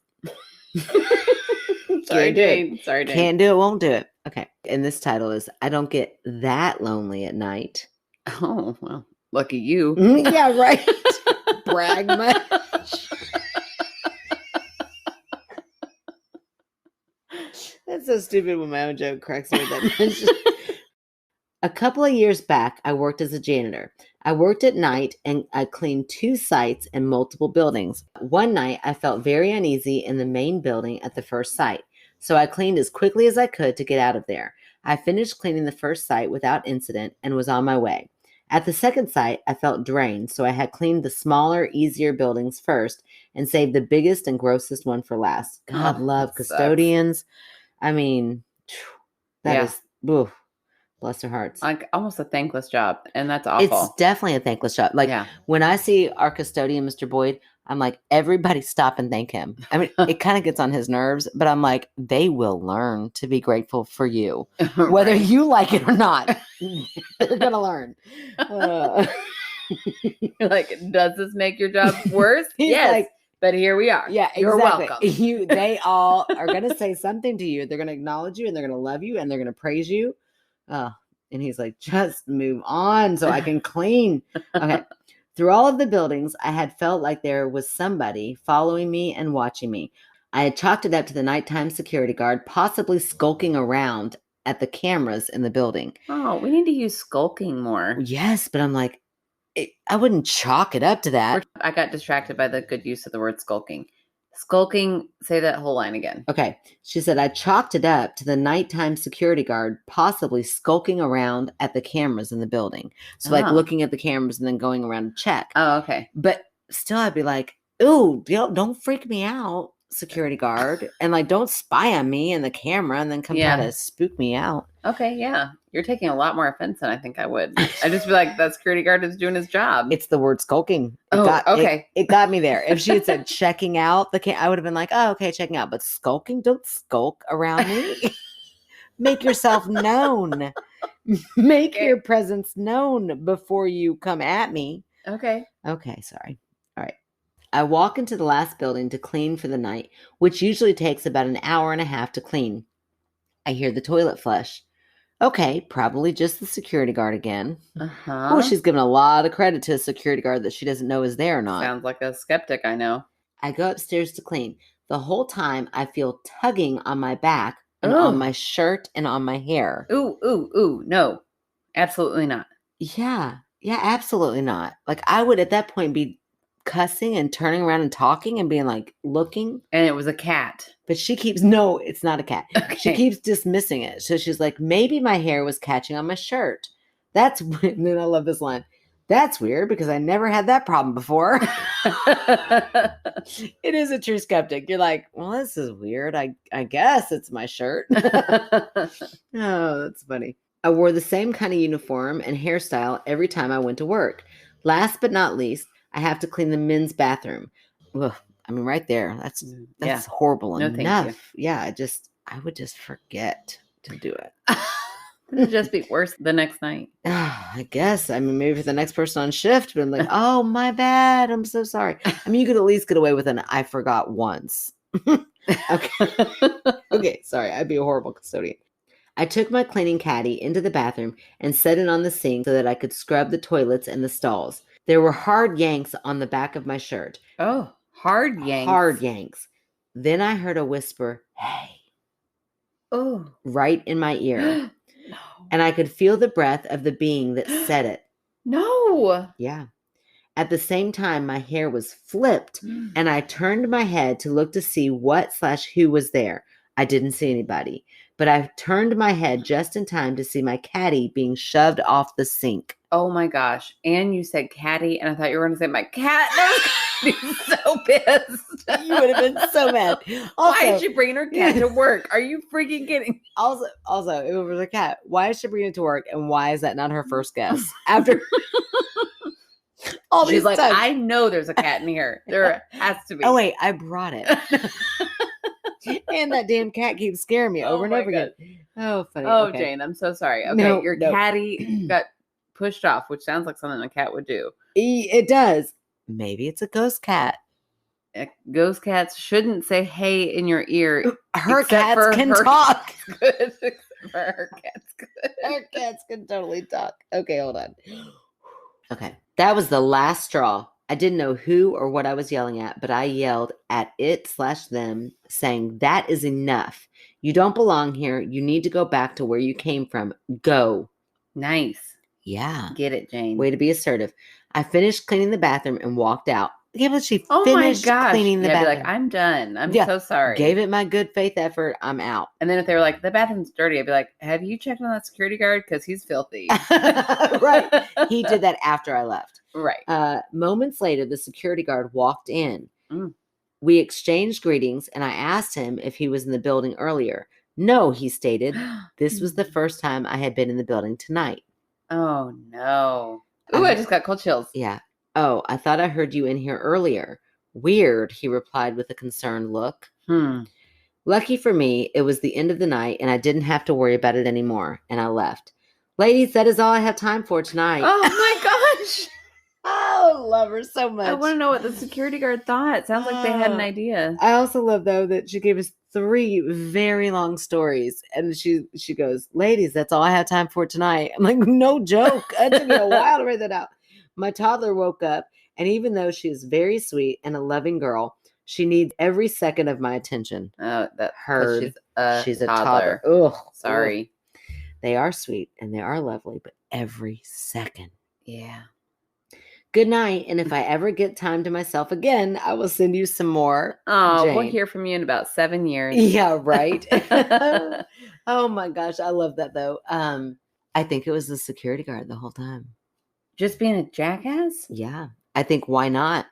Sorry, Can't do it. Jane. Sorry, Jane. Can't do it, won't do it. Okay, and this title is I Don't Get That Lonely at Night. Oh, well, lucky you. Yeah, right. Brag much. That's so stupid when my own joke cracks me that much. A couple of years back, I worked as a janitor. I worked at night and I cleaned 2 sites and multiple buildings. One night, I felt very uneasy in the main building at the first site, so I cleaned as quickly as I could to get out of there. I finished cleaning the first site without incident and was on my way. At the second site, I felt drained, so I had cleaned the smaller, easier buildings first and saved the biggest and grossest one for last. God love custodians. I mean, that is, oof, bless their hearts. Like almost a thankless job, and that's awful. It's definitely a thankless job. Like when I see our custodian, Mr. Boyd, I'm like, everybody stop and thank him. I mean, it kind of gets on his nerves, but I'm like, they will learn to be grateful for you, whether you like it or not. They're gonna learn. Like, does this make your job worse? Yes. Like, but here we are. Yeah, You're exactly. welcome. They all are going to say something to you. They're going to acknowledge you and they're going to love you and they're going to praise you. And he's like, just move on so I can clean. Okay. Through all of the buildings, I had felt like there was somebody following me and watching me. I had chalked it up to the nighttime security guard, possibly skulking around at the cameras in the building. Oh, we need to use skulking more. Yes, but I'm like, I wouldn't chalk it up to that. I got distracted by the good use of the word skulking. Skulking, say that whole line again. Okay. She said, I chalked it up to the nighttime security guard, possibly skulking around at the cameras in the building. So like looking at the cameras and then going around to check. Oh, okay. But still I'd be like, ooh, don't freak me out, security guard. And like, don't spy on me in the camera and then come try to spook me out. Okay, yeah. You're taking a lot more offense than I think I would. I'd just be like, that security guard is doing his job. It's the word skulking. Okay. It got me there. If she had said checking out, I would have been like, oh, okay, checking out. But skulking, don't skulk around me. Make yourself known. Make your presence known before you come at me. Okay. Okay, sorry. All right. I walk into the last building to clean for the night, which usually takes about an hour and a half to clean. I hear the toilet flush. Okay, probably just the security guard again. Oh, she's giving a lot of credit to a security guard that she doesn't know is there or not. Sounds like a skeptic, I know. I go upstairs to clean. The whole time I feel tugging on my back and on my shirt and on my hair. Ooh, no. Absolutely not. Yeah, absolutely not. Like I would at that point be cussing and turning around and talking and being like looking. And it was a cat. But she keeps, no, it's not a cat. Okay. She keeps dismissing it. So she's like, maybe my hair was catching on my shirt. That's when, and then I love this line. That's weird because I never had that problem before. It is a true skeptic. You're like, well, this is weird. I guess it's my shirt. Oh, that's funny. I wore the same kind of uniform and hairstyle every time I went to work. Last but not least, I have to clean the men's bathroom. Ugh, I mean, right there. That's horrible No, enough. thank you. Yeah, I would just forget to do it. It'd just be worse the next night. I guess. I mean, maybe for the next person on shift, but I'm like, oh, my bad. I'm so sorry. I mean, you could at least get away with an I forgot once. Okay. Okay, sorry. I'd be a horrible custodian. I took my cleaning caddy into the bathroom and set it on the sink so that I could scrub the toilets and the stalls. There were hard yanks on the back of my shirt. Oh, hard yanks. Hard yanks. Then I heard a whisper, hey. Oh. Right in my ear. No. And I could feel the breath of the being that said it. No. Yeah. At the same time, my hair was flipped and I turned my head to look to see what/who was there. I didn't see anybody, but I turned my head just in time to see my caddy being shoved off the sink. Oh my gosh. And you said caddy, and I thought you were going to say my cat. I'd be so pissed. You would have been so mad. Also, why is she bringing her cat to work? Are you freaking kidding? Also, if it was a cat, why is she bringing it to work, and why is that not her first guess? After all these She's like, times. I know there's a cat in here. There has to be. Oh wait, I brought it. And that damn cat keeps scaring me over and over again. Oh, funny. Oh, okay. Jane, I'm so sorry. Okay, No, your caddy got pushed off, which sounds like something a cat would do. It does. Maybe it's a ghost cat. Ghost cats shouldn't say "hey" in your ear. Her cats can talk. Good. Her cats good. Her cats can totally talk. Okay, hold on. Okay, that was the last straw. I didn't know who or what I was yelling at, but I yelled at it/them, saying, that is enough. You don't belong here. You need to go back to where you came from. Go. Nice. Yeah. Get it, Jane. Way to be assertive. I finished cleaning the bathroom and walked out. Yeah, but she finished cleaning the bathroom. Like, I'm done. I'm so sorry. Gave it my good faith effort. I'm out. And then if they were like, the bathroom's dirty, I'd be like, have you checked on that security guard? Because he's filthy. Right. He did that after I left. Right. Moments later, the security guard walked in. Mm. We exchanged greetings, and I asked him if he was in the building earlier. No, he stated. This was the first time I had been in the building tonight. Oh, no. Ooh, I just got cold chills. Yeah. Oh, I thought I heard you in here earlier. Weird, he replied with a concerned look. Lucky for me, it was the end of the night, and I didn't have to worry about it anymore, and I left. Ladies, that is all I have time for tonight. Oh, my gosh. Oh, love her so much. I want to know what the security guard thought. Sounds like they had an idea. I also love, though, that she gave us 3 very long stories. And she goes, ladies, that's all I have time for tonight. I'm like, no joke. It took me a while to write that out. My toddler woke up, and even though she is very sweet and a loving girl, she needs every second of my attention. Oh, that Heard. She's a toddler. Ugh. Sorry. Ugh. They are sweet and they are lovely, but every second. Yeah. Good night, and if I ever get time to myself again, I will send you some more. Oh, Jane. We'll hear from you in about 7 years. Yeah, right. Oh my gosh, I love that though. I think it was the security guard the whole time. Just being a jackass? Yeah, I think why not?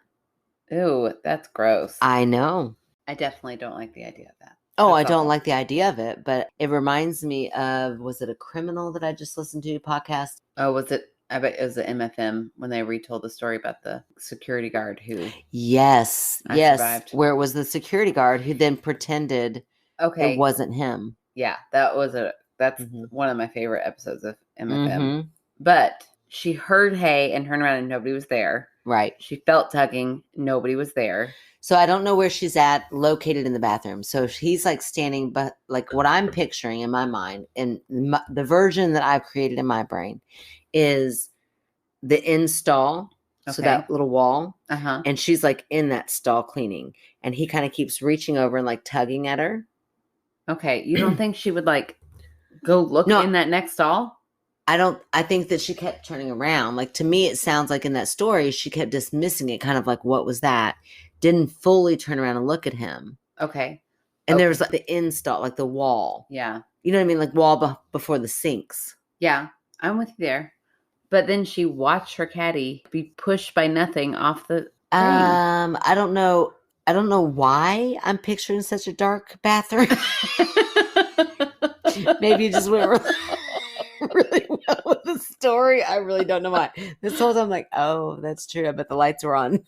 Ew, that's gross. I know. I definitely don't like the idea of that. Oh, That's I don't awful. like the idea of it, but it reminds me of, was it a Criminal that I just listened to podcast? Oh, was it? I bet it was the MFM when they retold the story about the security guard who. Yes, I yes, survived. where it was the security guard who then pretended it wasn't him. Yeah, that's Mhm. one of my favorite episodes of MFM. Mhm. But she heard hey and turned around and nobody was there. Right. She felt tugging, nobody was there. So I don't know where she's at, located in the bathroom. So he's like standing, but like what I'm picturing in my mind, and the version that I've created in my brain, is the install. So that little wall, and she's like in that stall cleaning, and he kind of keeps reaching over and like tugging at her. Okay, you don't think she would like go look in that next stall? I think that she kept turning around. Like, to me, it sounds like in that story, she kept dismissing it, kind of like, what was that? Didn't fully turn around and look at him. Okay. And there was like the install, like the wall. Yeah. You know what I mean? Like wall before the sinks. Yeah, I'm with you there. But then she watched her caddy be pushed by nothing off the thing. I don't know. I don't know why I'm picturing such a dark bathroom. Maybe you just went really well with the story. I really don't know why. This whole time I'm like, oh, that's true. I bet the lights were on.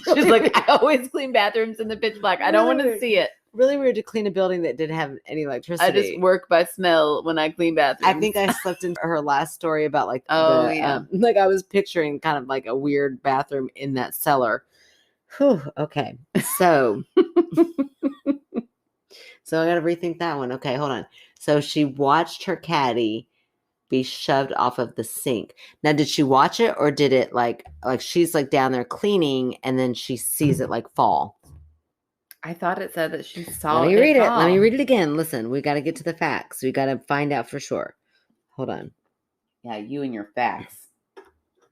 She's like, I always clean bathrooms in the pitch black. I don't want to see it. Really weird to clean a building that didn't have any electricity. I just work by smell when I clean bathrooms. I think I slept into her last story about like, yeah. Like I was picturing kind of like a weird bathroom in that cellar. Whew, okay. So, so I got to rethink that one. Okay, hold on. So she watched her caddy be shoved off of the sink. Now, did she watch it or did it like she's like down there cleaning and then she sees it like fall? I thought it said that she saw it. Let me read it. Let me read it again. Listen, we got to get to the facts. We got to find out for sure. Hold on. Yeah, you and your facts.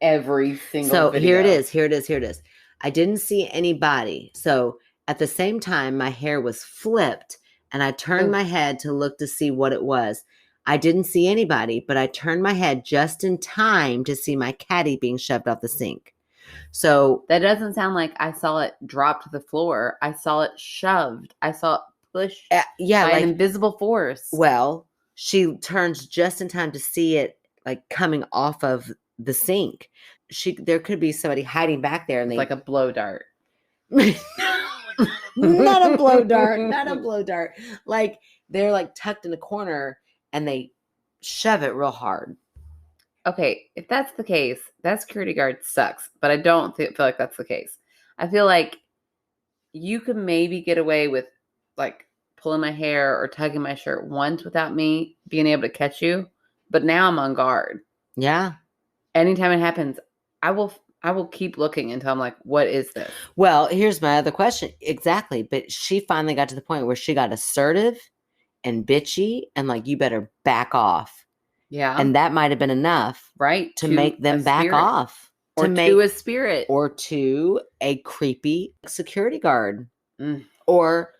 Every single So video. here it is. I didn't see anybody. So at the same time, my hair was flipped and I turned my head to look to see what it was. I didn't see anybody, but I turned my head just in time to see my caddy being shoved off the sink. So that doesn't sound like I saw it drop to the floor. I saw it shoved. I saw it pushed by an invisible force. Well, she turns just in time to see it like coming off of the sink. There could be somebody hiding back there, and like a blow dart. Not a blow dart. Not a blow dart. Like they're like tucked in the corner, and they shove it real hard. Okay, if that's the case, that security guard sucks. But I don't feel like that's the case. I feel like you could maybe get away with like pulling my hair or tugging my shirt once without me being able to catch you. But now I'm on guard. Yeah. Anytime it happens, I will keep looking until I'm like, what is this? Well, here's my other question. Exactly. But she finally got to the point where she got assertive and bitchy and like, you better back off. Yeah. And that might have been enough. Right. To make them back off. Or to a spirit. Or to a creepy security guard. Or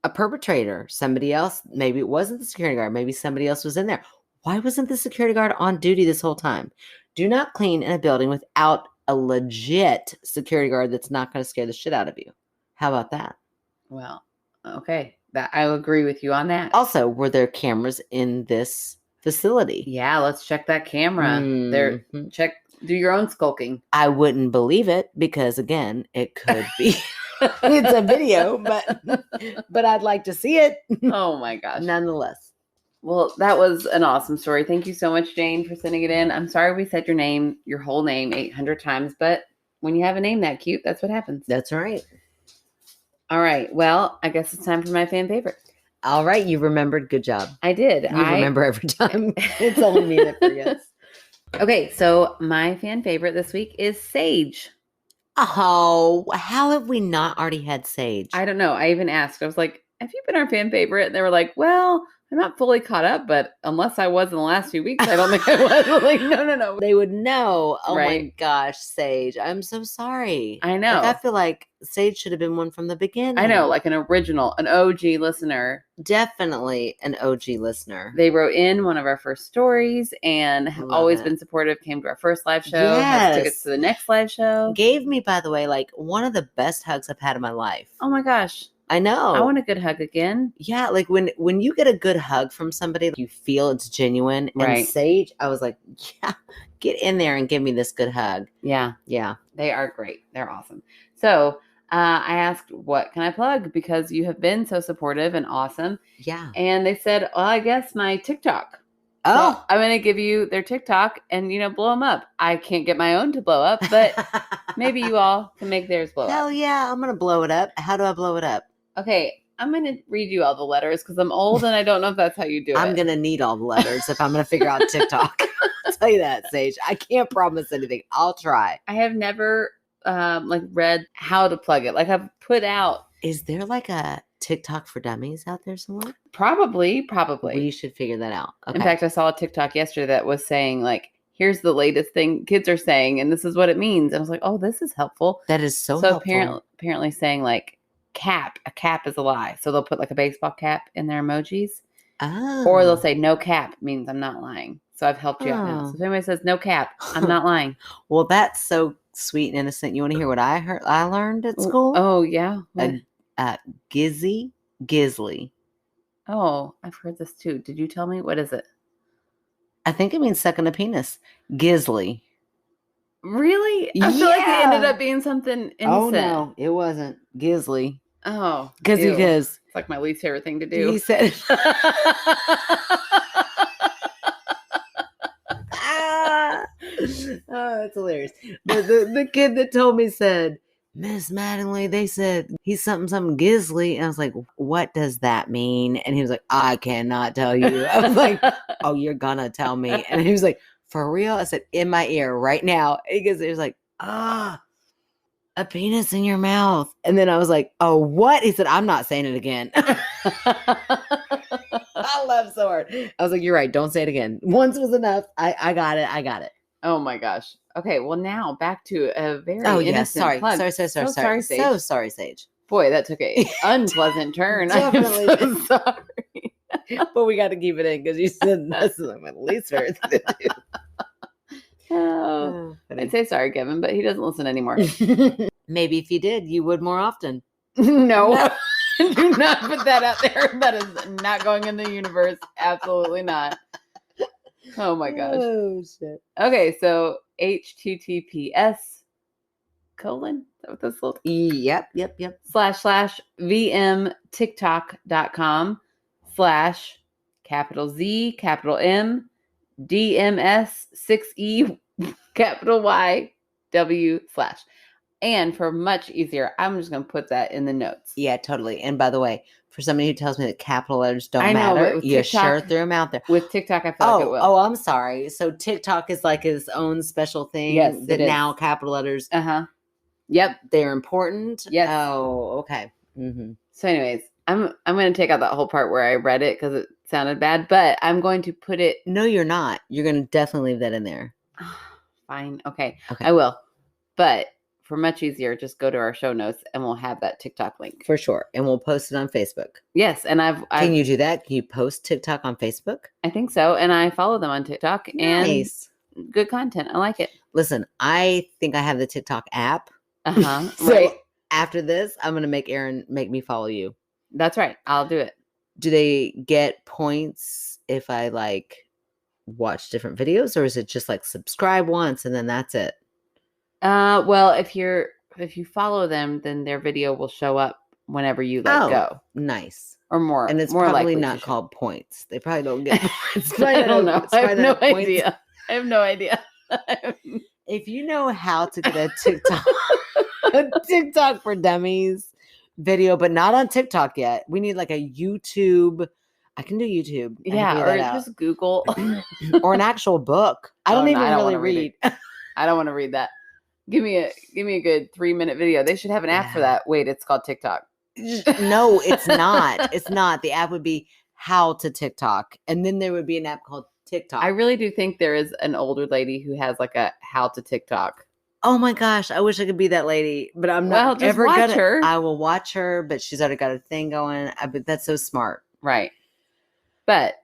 a perpetrator. Somebody else. Maybe it wasn't the security guard. Maybe somebody else was in there. Why wasn't the security guard on duty this whole time? Do not clean in a building without a legit security guard that's not going to scare the shit out of you. How about that? Well, okay. I'll agree with you on that. Also, were there cameras in this facility? Yeah, let's check that camera. Do your own skulking. I wouldn't believe it because, again, it could be. It's a video, but I'd like to see it. Oh, my gosh. Nonetheless. Well, that was an awesome story. Thank you so much, Jane, for sending it in. I'm sorry we said your whole name 800 times, but when you have a name that cute, that's what happens. That's right. All right. Well, I guess it's time for my fan favorite. All right. You remembered. Good job. I did. You remember every time. It's only me that forgets. Okay. So my fan favorite this week is Sage. Oh, how have we not already had Sage? I don't know. I even asked. I was like, have you been our fan favorite? And they were like, well, I'm not fully caught up, but unless I was in the last few weeks, I don't think I was. I'm like, no. They would know. Oh my gosh, Sage. I'm so sorry. I know. Like, I feel like Sage should have been one from the beginning. I know, like an original, an OG listener. Definitely an OG listener. They wrote in one of our first stories and have always been supportive. Came to our first live show. Yes. Took us to the next live show. Gave me, by the way, like one of the best hugs I've had in my life. Oh my gosh. I know. I want a good hug again. Yeah, like when you get a good hug from somebody, you feel it's genuine. Right. And Sage, I was like, yeah, get in there and give me this good hug. Yeah. Yeah. They are great. They're awesome. So I asked, what can I plug? Because you have been so supportive and awesome. Yeah. And they said, well, I guess my TikTok. Oh. So I'm going to give you their TikTok and, blow them up. I can't get my own to blow up, but maybe you all can make theirs blow up. Hell yeah. I'm going to blow it up. How do I blow it up? Okay, I'm going to read you all the letters because I'm old and I don't know if that's how you do it. I'm going to need all the letters if I'm going to figure out TikTok. I'll tell you that, Sage. I can't promise anything. I'll try. I have never read how to plug it. Like I've put out. Is there like a TikTok for dummies out there somewhere? Probably. We should figure that out. Okay. In fact, I saw a TikTok yesterday that was saying like, here's the latest thing kids are saying and this is what it means. And I was like, oh, this is helpful. That is so helpful. So apparently saying like, a cap is a lie. So they'll put like a baseball cap in their emojis. Oh. Or they'll say no cap means I'm not lying. So I've helped you out now. Oh. So if anybody says no cap, I'm not lying. Well, that's so sweet and innocent. You want to hear what I learned at school? Oh, yeah. Gizly. Oh, I've heard this too. Did you tell me? What is it? I think it means sucking a penis. Gizly. Really? I feel like it ended up being something innocent. Oh, no. It wasn't. Gizly. Oh. Because it's like my least favorite thing to do. He said... Oh, that's hilarious. The kid that told me said, Miss Mattingly, they said he's something gizly. And I was like, what does that mean? And he was like, I cannot tell you. I was like, oh, you're gonna tell me. And he was like, for real? I said, in my ear right now. Because he was like, a penis in your mouth. And then I was like, oh, what? He said, I'm not saying it again. I laughed so hard. I was like, you're right. Don't say it again. Once was enough. I got it. I got it. Oh my gosh. Okay. Well, now back to a very innocent Sorry. plug. Sorry, Sage. So sorry, Sage. Boy, that took a unpleasant turn. Definitely. I'm so sorry. But we got to keep it in because you said that's my least favorite thing to do. Oh, I'd say sorry, Kevin, but he doesn't listen anymore. Maybe if you did, you would more often. No. Do not put that out there. That is not going in the universe. Absolutely not. Oh my gosh. Oh shit. Okay, so https : is that what this little Yep. /vmtiktok.com /Z M DMS 6E YW /. And for much easier, I'm just going to put that in the notes. Yeah, totally. And by the way, for somebody who tells me that capital letters don't matter, you sure threw them out there. With TikTok, I feel like it will. Oh, I'm sorry. So TikTok is like its own special thing. Yes, that now capital letters. Yep, they're important. Yes. Oh, okay. Mm-hmm. So, anyways, I'm going to take out that whole part where I read it because it sounded bad, but I'm going to put it. No, you're not. You're going to definitely leave that in there. Fine. Okay. I will. But for much easier, just go to our show notes and we'll have that TikTok link. For sure. And we'll post it on Facebook. Yes. And Can you do that? Can you post TikTok on Facebook? I think so. And I follow them on TikTok. Nice. And good content. I like it. Listen, I think I have the TikTok app. So right. After this, I'm going to make Aaron make me follow you. That's right. I'll do it. Do they get points if I watch different videos, or is it just subscribe once and then that's it? Well, if you follow them, then their video will show up whenever you go. Nice. Or more. And it's more probably not called points. They probably don't get points. I don't know. I have no idea. I have no idea. If you know how to get a TikTok for Dummies video, but not on TikTok yet. We need a YouTube. I can do YouTube. Yeah, or just Google. Or an actual book. I don't even really read. I don't want to read that. Give me a good 3-minute video. They should have an app for that. Wait, it's called TikTok. No, it's not. It's not. The app would be How to TikTok. And then there would be an app called TikTok. I really do think there is an older lady who has a How to TikTok. Oh my gosh, I wish I could be that lady, but I'm not ever gonna. Her. I will watch her, but she's already got a thing going. But that's so smart. Right. But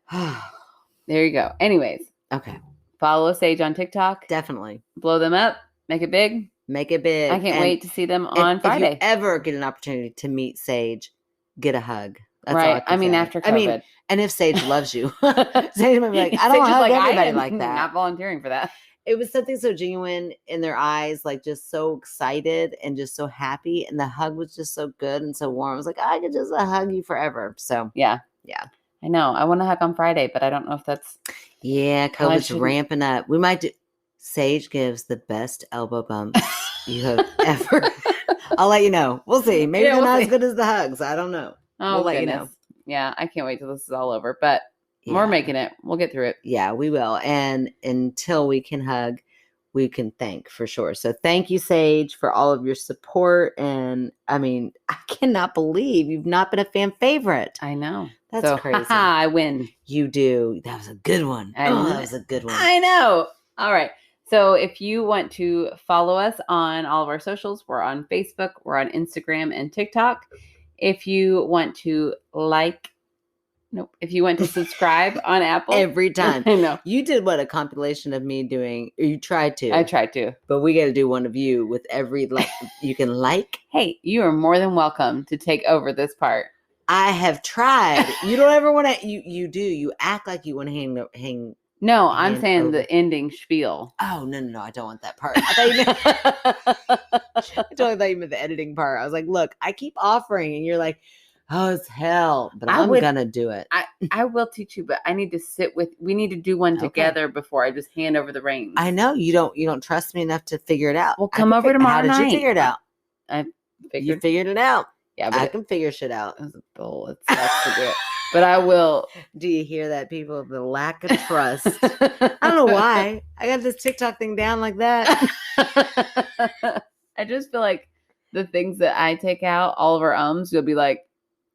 there you go. Anyways. Okay. Follow Sage on TikTok. Definitely. Blow them up. Make it big. Make it big. I can't wait to see them on Friday. If you ever get an opportunity to meet Sage, get a hug. That's right. I mean, after COVID. And if Sage loves you, Sage might be like, I don't hug everybody like that. Not volunteering for that. It was something so genuine in their eyes, just so excited and just so happy. And the hug was just so good and so warm. I was like, I could just hug you forever. So yeah. I know. I want to hug on Friday, but I don't know if that's. Yeah, COVID's ramping up. We might do. Sage gives the best elbow bumps you have ever. I'll let you know. We'll see. Maybe they're not as good as the hugs. I don't know. We'll let you know. Yeah, I can't wait till this is all over. But we're making it. We'll get through it. Yeah, we will. And until we can hug, we can thank for sure. So thank you, Sage, for all of your support. And I mean, I cannot believe you've not been a fan favorite. I know. That's crazy. I win. You do. That was a good one. That was a good one. I know. All right. So if you want to follow us on all of our socials, we're on Facebook, we're on Instagram and TikTok. If you want to Nope. If you went to subscribe on Apple. Every time. I know. You did what? A compilation of me doing, or you tried to. I tried to. But we got to do one of you with every, you can like. Hey, you are more than welcome to take over this part. I have tried. You don't ever want to, you do. You act like you want to hang. No, I'm saying over. the ending spiel. Oh, no. I don't want that part. I totally thought you meant the editing part. I was like, look, I keep offering and you're like, oh, it's hell. But I'm going to do it. I will teach you, but I need to we need to do one together before I just hand over the reins. I know you don't trust me enough to figure it out. Well, come over tomorrow night. How did you figure it out? You figured it out. Yeah, but I can figure shit out. It was a bull. It sucks to do it. But I will. Do you hear that, people? The lack of trust. I don't know why. I got this TikTok thing down like that. I just feel like the things that I take out, all of our you'll be like,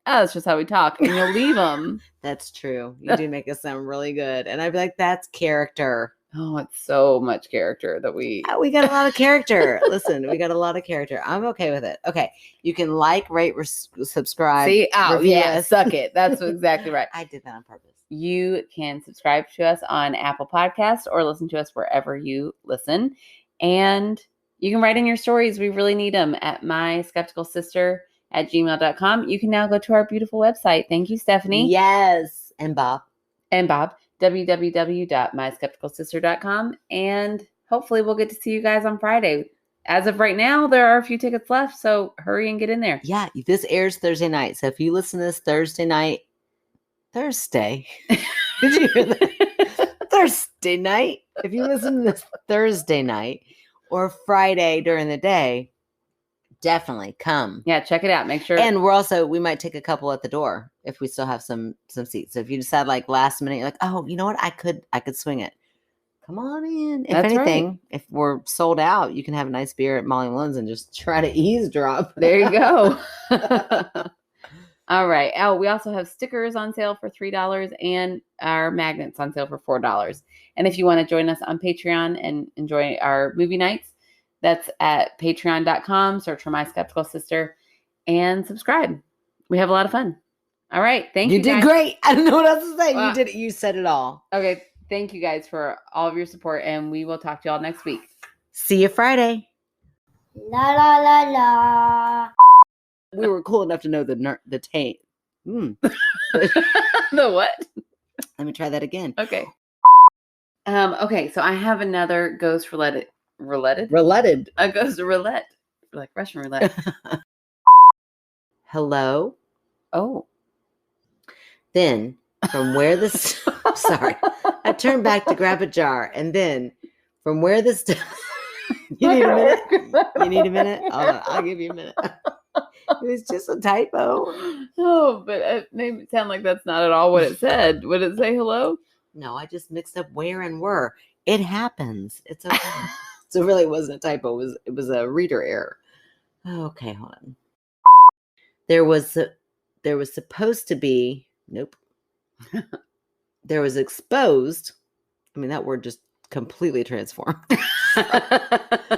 oh, that's just how we talk. And you'll leave them. That's true. You do make us sound really good. And I'd be like, that's character. Oh, it's so much character that we got a lot of character. Listen, we got a lot of character. I'm okay with it. Okay. You can like, rate, subscribe. See? Oh, yeah. Suck it. That's exactly right. I did that on purpose. You can subscribe to us on Apple Podcasts or listen to us wherever you listen. And you can write in your stories. We really need them at myskepticalsister@gmail.com. You can now go to our beautiful website. Thank you, Stephanie. Yes. And Bob. www.myskepticalsister.com. And hopefully we'll get to see you guys on Friday. As of right now, there are a few tickets left, so hurry and get in there. Yeah, this airs Thursday night. So if you listen to this Thursday night, Thursday. Did you hear that? Thursday night. If you listen to this Thursday night or Friday during the day, definitely come. Yeah, check it out. Make sure. And we might take a couple at the door if we still have some seats. So if you decide like last minute, you're like, oh, you know what? I could swing it. Come on in. If anything, if we're sold out, you can have a nice beer at Molly Malone's and just try to eavesdrop. There you go. All right. Oh, we also have stickers on sale for $3 and our magnets on sale for $4. And if you want to join us on Patreon and enjoy our movie nights, that's at patreon.com. Search for My Skeptical Sister and subscribe. We have a lot of fun. All right. Thank you. You did great. I don't know what else to say. Wow. You did it. You said it all. Okay. Thank you guys for all of your support, and we will talk to y'all next week. See you Friday. La la la la. We were cool enough to know the tape. The what? Let me try that again. Okay. Okay, so I have another ghost roulette. Rouletted. A ghost roulette. Like Russian roulette. Hello? Oh. Then, from where this... Sorry. I turned back to grab a jar, and then, from where this... You need a minute? You need a minute? Hold on, I'll give you a minute. It was just a typo. Oh, but it made it sound like that's not at all what it said. Would it say hello? No, I just mixed up where and were. It happens. It's okay. So really it wasn't a typo. It was a reader error. Okay, hold on. There was supposed to be, nope. There was exposed. I mean, that word just completely transformed.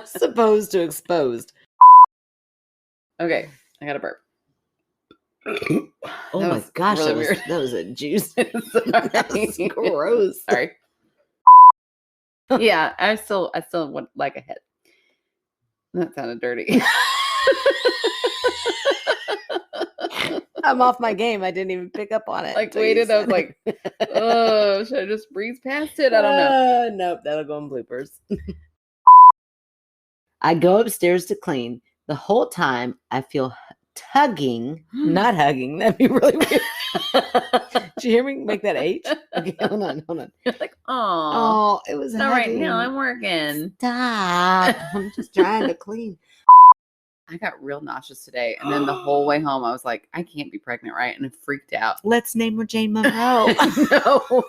Supposed to exposed. Okay, I got a burp. Oh my gosh, really that was a juice. That was gross. Sorry. Yeah, I still want like a hit. That sounded dirty. I'm off my game. I didn't even pick up on it. Like waited, I was like, oh, should I just breeze past it? I don't know. Nope, that'll go in bloopers. I go upstairs to clean. The whole time I feel tugging, not hugging. That'd be really weird. Did you hear me make that H? Okay, hold on. You're like, oh, it was not right now. I'm working. Stop. I'm just trying to clean. I got real nauseous today. And then the whole way home, I was like, I can't be pregnant, right? And I freaked out. Let's name her Jane Monroe. No.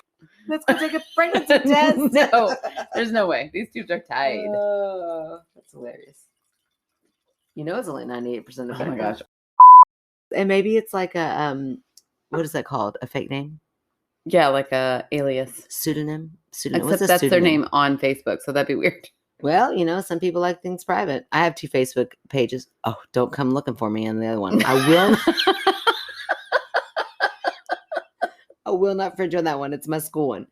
Let's go take a pregnancy test. No, there's no way. These tubes are tied. That's hilarious. You know, it's only 98% of Oh my gosh. And maybe it's like a, what is that called? A fake name? Yeah, like a alias. Pseudonym? Except that's their name on Facebook, so that'd be weird. Well, you know, some people like things private. I have 2 Facebook pages. Oh, don't come looking for me on the other one. I will not fridge on that one. It's my school one.